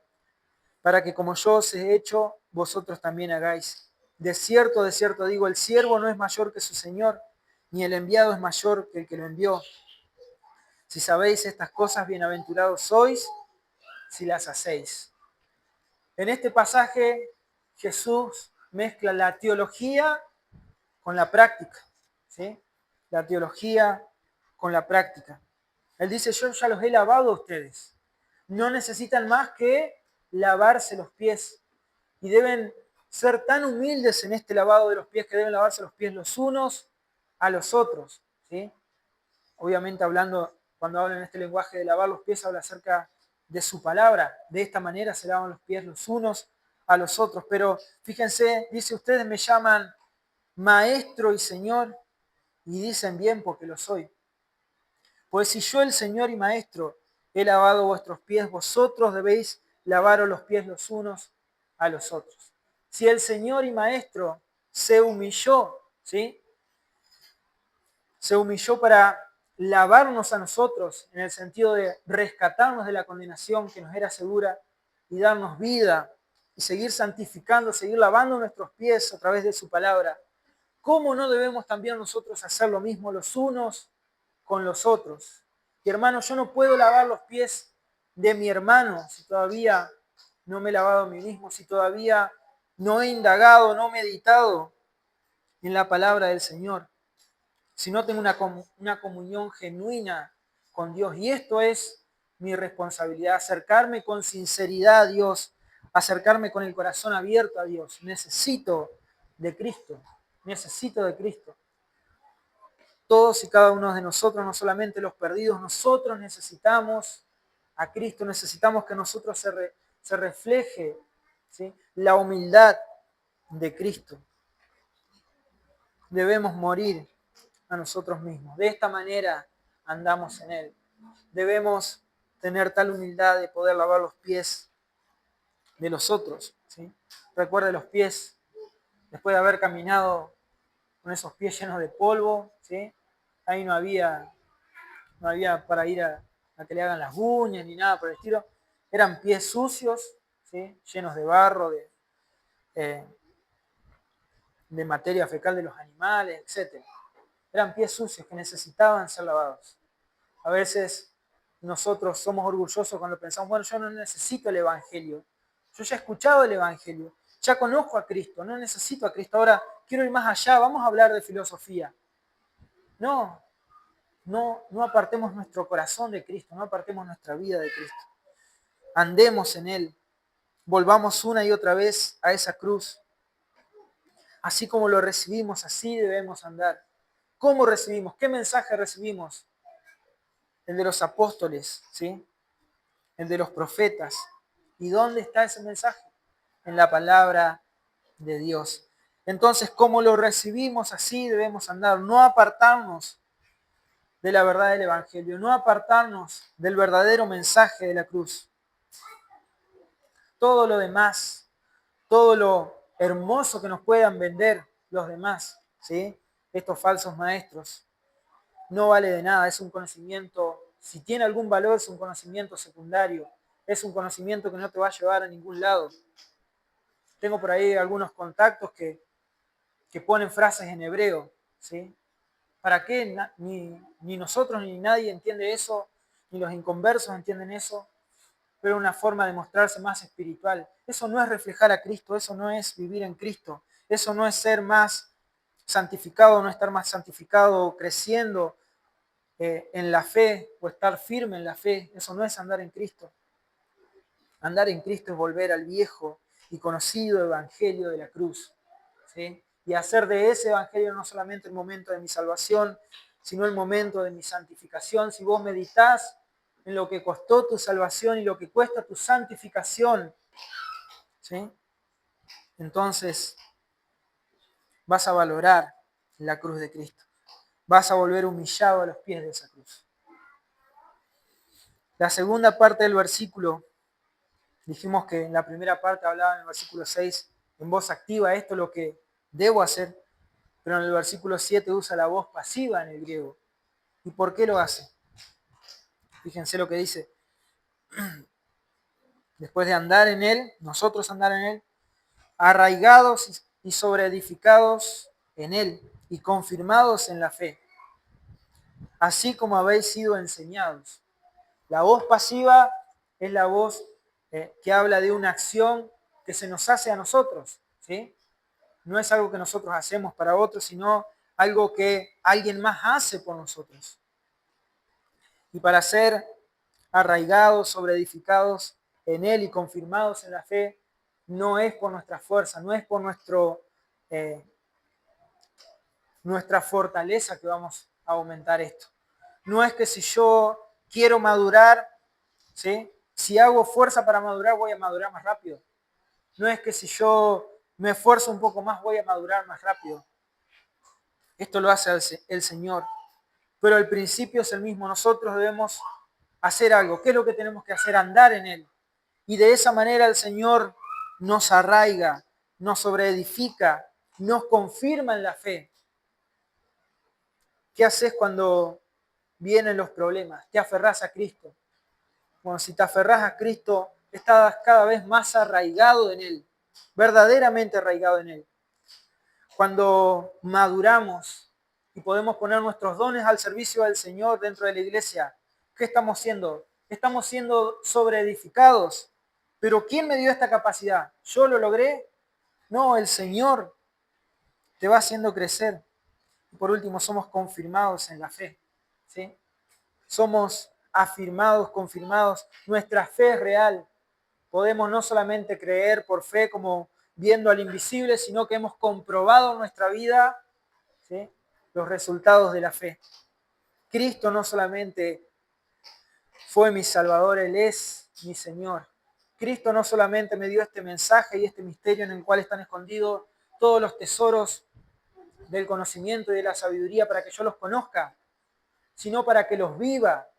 para que como yo os he hecho, vosotros también hagáis. De cierto digo, el siervo no es mayor que su señor, ni el enviado es mayor que el que lo envió. Si sabéis estas cosas, bienaventurados sois si las hacéis. En este pasaje, Jesús mezcla la teología con la práctica, ¿sí? La teología con la práctica. Él dice, yo ya los he lavado a ustedes. No necesitan más que lavarse los pies. Y deben ser tan humildes en este lavado de los pies que deben lavarse los pies los unos a los otros, ¿sí? Obviamente cuando hablan en este lenguaje de lavar los pies, habla acerca de su palabra. De esta manera se lavan los pies los unos a los otros. Pero fíjense, dice, ustedes me llaman maestro y señor, y dicen bien porque lo soy. Pues si yo, el Señor y Maestro, he lavado vuestros pies, vosotros debéis lavaros los pies los unos a los otros. Si el Señor y Maestro se humilló, ¿sí? Se humilló para lavarnos a nosotros, en el sentido de rescatarnos de la condenación que nos era segura y darnos vida y seguir santificando, seguir lavando nuestros pies a través de su palabra. ¿Cómo no debemos también nosotros hacer lo mismo los unos con los otros? Y hermano, yo no puedo lavar los pies de mi hermano si todavía no me he lavado a mí mismo, si todavía no he indagado, no he meditado en la palabra del Señor, si no tengo una comunión genuina con Dios. Y esto es mi responsabilidad, acercarme con sinceridad a Dios, acercarme con el corazón abierto a Dios. Necesito de Cristo, necesito de Cristo. Todos y cada uno de nosotros, no solamente los perdidos, nosotros necesitamos a Cristo, necesitamos que nosotros se refleje, ¿sí?, la humildad de Cristo. Debemos morir a nosotros mismos. De esta manera andamos en Él. Debemos tener tal humildad de poder lavar los pies de los otros, ¿sí? Recuerde los pies, después de haber caminado con esos pies llenos de polvo, ¿sí? Ahí no había para ir a que le hagan las uñas ni nada por el estilo. Eran pies sucios, ¿sí?, llenos de barro, eh, de materia fecal de los animales, etc. Eran pies sucios que necesitaban ser lavados. A veces nosotros somos orgullosos cuando pensamos, bueno, yo no necesito el Evangelio. Yo ya he escuchado el Evangelio, ya conozco a Cristo, no necesito a Cristo. Ahora quiero ir más allá, vamos a hablar de filosofía. No, no apartemos nuestro corazón de Cristo, no apartemos nuestra vida de Cristo. Andemos en Él, volvamos una y otra vez a esa cruz. Así como lo recibimos, así debemos andar. ¿Cómo recibimos? ¿Qué mensaje recibimos? El de los apóstoles, ¿sí?, el de los profetas. ¿Y dónde está ese mensaje? En la palabra de Dios. Entonces, como lo recibimos, así debemos andar. No apartarnos de la verdad del Evangelio, no apartarnos del verdadero mensaje de la cruz. Todo lo demás, todo lo hermoso que nos puedan vender los demás, ¿sí?, estos falsos maestros, no vale de nada. Es un conocimiento, si tiene algún valor, es un conocimiento secundario. Es un conocimiento que no te va a llevar a ningún lado. Tengo por ahí algunos contactos que ponen frases en hebreo, ¿sí? ¿Para qué? Ni nosotros ni nadie entiende eso, ni los inconversos entienden eso, pero una forma de mostrarse más espiritual. Eso no es reflejar a Cristo, eso no es vivir en Cristo, eso no es ser más santificado, no estar más santificado, creciendo en la fe o estar firme en la fe. Eso no es andar en Cristo. Andar en Cristo es volver al viejo y conocido evangelio de la cruz, ¿sí?, y hacer de ese evangelio no solamente el momento de mi salvación, sino el momento de mi santificación. Si vos meditás en lo que costó tu salvación y lo que cuesta tu santificación, ¿sí?, entonces vas a valorar la cruz de Cristo. Vas a volver humillado a los pies de esa cruz. La segunda parte del versículo, dijimos que en la primera parte hablaba en el versículo 6 en voz activa, esto es lo que debo hacer, pero en el versículo 7 usa la voz pasiva en el griego. ¿Y por qué lo hace? Fíjense lo que dice. después de andar en Él, nosotros andar en Él, arraigados y sobreedificados en Él y confirmados en la fe, así como habéis sido enseñados. La voz pasiva es la voz que habla de una acción que se nos hace a nosotros, ¿sí? No es algo que nosotros hacemos para otros, sino algo que alguien más hace por nosotros. Y para ser arraigados, sobreedificados en Él y confirmados en la fe, no es por nuestra fuerza, no es por nuestra fortaleza que vamos a aumentar esto. No es que si yo quiero madurar, ¿sí? Si hago fuerza para madurar, voy a madurar más rápido. No es que si yo me esfuerzo un poco más, voy a madurar más rápido. Esto lo hace el Señor. Pero el principio es el mismo. Nosotros debemos hacer algo. ¿Qué es lo que tenemos que hacer? Andar en Él. Y de esa manera el Señor nos arraiga, nos sobreedifica, nos confirma en la fe. ¿Qué haces cuando vienen los problemas? Te aferrás a Cristo. Bueno, si te aferrás a Cristo, estás cada vez más arraigado en Él, verdaderamente arraigado en Él. Cuando maduramos y podemos poner nuestros dones al servicio del Señor dentro de la iglesia, ¿qué estamos haciendo? Estamos siendo sobreedificados. Pero ¿quién me dio esta capacidad? ¿Yo lo logré? No, el Señor te va haciendo crecer. Y por último, somos confirmados en la fe, ¿sí? Somos afirmados, confirmados. Nuestra fe es real. Podemos no solamente creer por fe como viendo al invisible, sino que hemos comprobado en nuestra vida, ¿sí?, los resultados de la fe. Cristo no solamente fue mi Salvador, Él es mi Señor. Cristo no solamente me dio este mensaje y este misterio en el cual están escondidos todos los tesoros del conocimiento y de la sabiduría para que yo los conozca, sino para que los viva,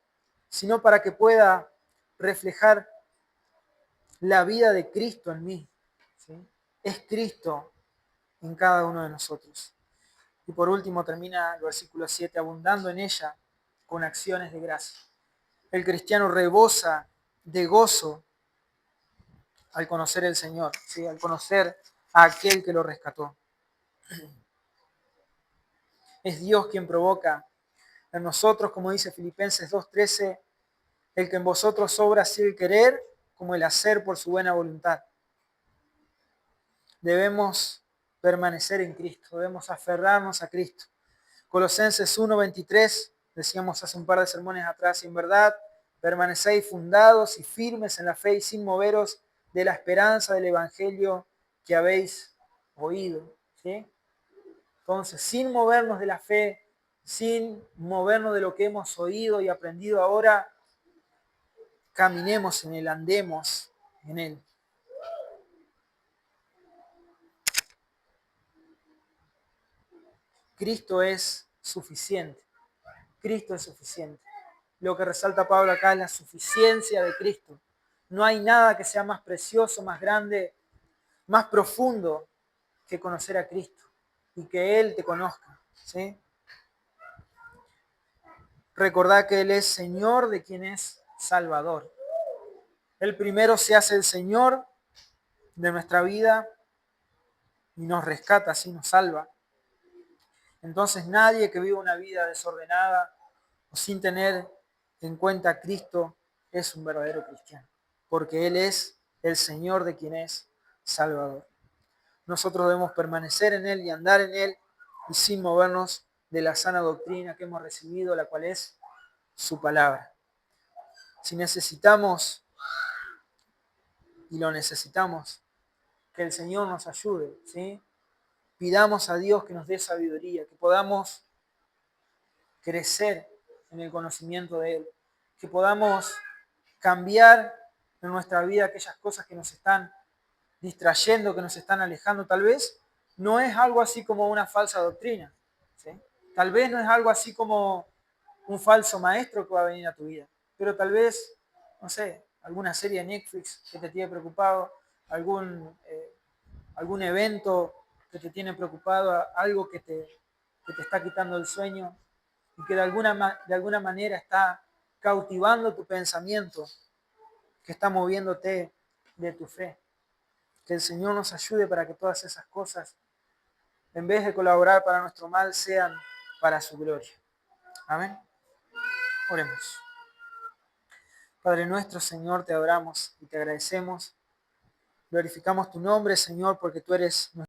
sino para que pueda reflejar la vida de Cristo en mí, ¿sí? Es Cristo en cada uno de nosotros. Y por último termina el versículo 7, abundando en ella con acciones de gracia. El cristiano rebosa de gozo al conocer el Señor, ¿sí?, al conocer a aquel que lo rescató. Es Dios quien provoca en nosotros, como dice Filipenses 2:13, el que en vosotros obra así el querer como el hacer por su buena voluntad. Debemos permanecer en Cristo, debemos aferrarnos a Cristo. Colosenses 1:23, decíamos hace un par de sermones atrás, y en verdad permanecéis fundados y firmes en la fe y sin moveros de la esperanza del Evangelio que habéis oído, ¿sí? Entonces, sin movernos de la fe, sin movernos de lo que hemos oído y aprendido ahora, caminemos en Él, andemos en Él. Cristo es suficiente. Cristo es suficiente. Lo que resalta Pablo acá es la suficiencia de Cristo. No hay nada que sea más precioso, más grande, más profundo que conocer a Cristo y que Él te conozca, ¿sí? Recordad que Él es Señor de quien es Salvador. Él primero se hace el Señor de nuestra vida y nos rescata, así nos salva. Entonces nadie que viva una vida desordenada o sin tener en cuenta a Cristo es un verdadero cristiano, porque Él es el Señor de quien es Salvador. Nosotros debemos permanecer en Él y andar en Él y sin movernos de la sana doctrina que hemos recibido, la cual es su palabra. Si necesitamos, y lo necesitamos, que el Señor nos ayude, ¿sí? Pidamos a Dios que nos dé sabiduría, que podamos crecer en el conocimiento de Él, que podamos cambiar en nuestra vida aquellas cosas que nos están distrayendo, que nos están alejando. Tal vez no es algo así como una falsa doctrina, ¿sí? Tal vez no es algo así como un falso maestro que va a venir a tu vida, pero tal vez, no sé, alguna serie de Netflix que te tiene preocupado, algún evento que te tiene preocupado, algo que te está quitando el sueño y que de alguna manera está cautivando tu pensamiento, que está moviéndote de tu fe. Que el Señor nos ayude para que todas esas cosas, en vez de colaborar para nuestro mal, sean para su gloria. Amén. Oremos. Padre nuestro, Señor, te adoramos y te agradecemos. Glorificamos tu nombre, Señor, porque tú eres nuestro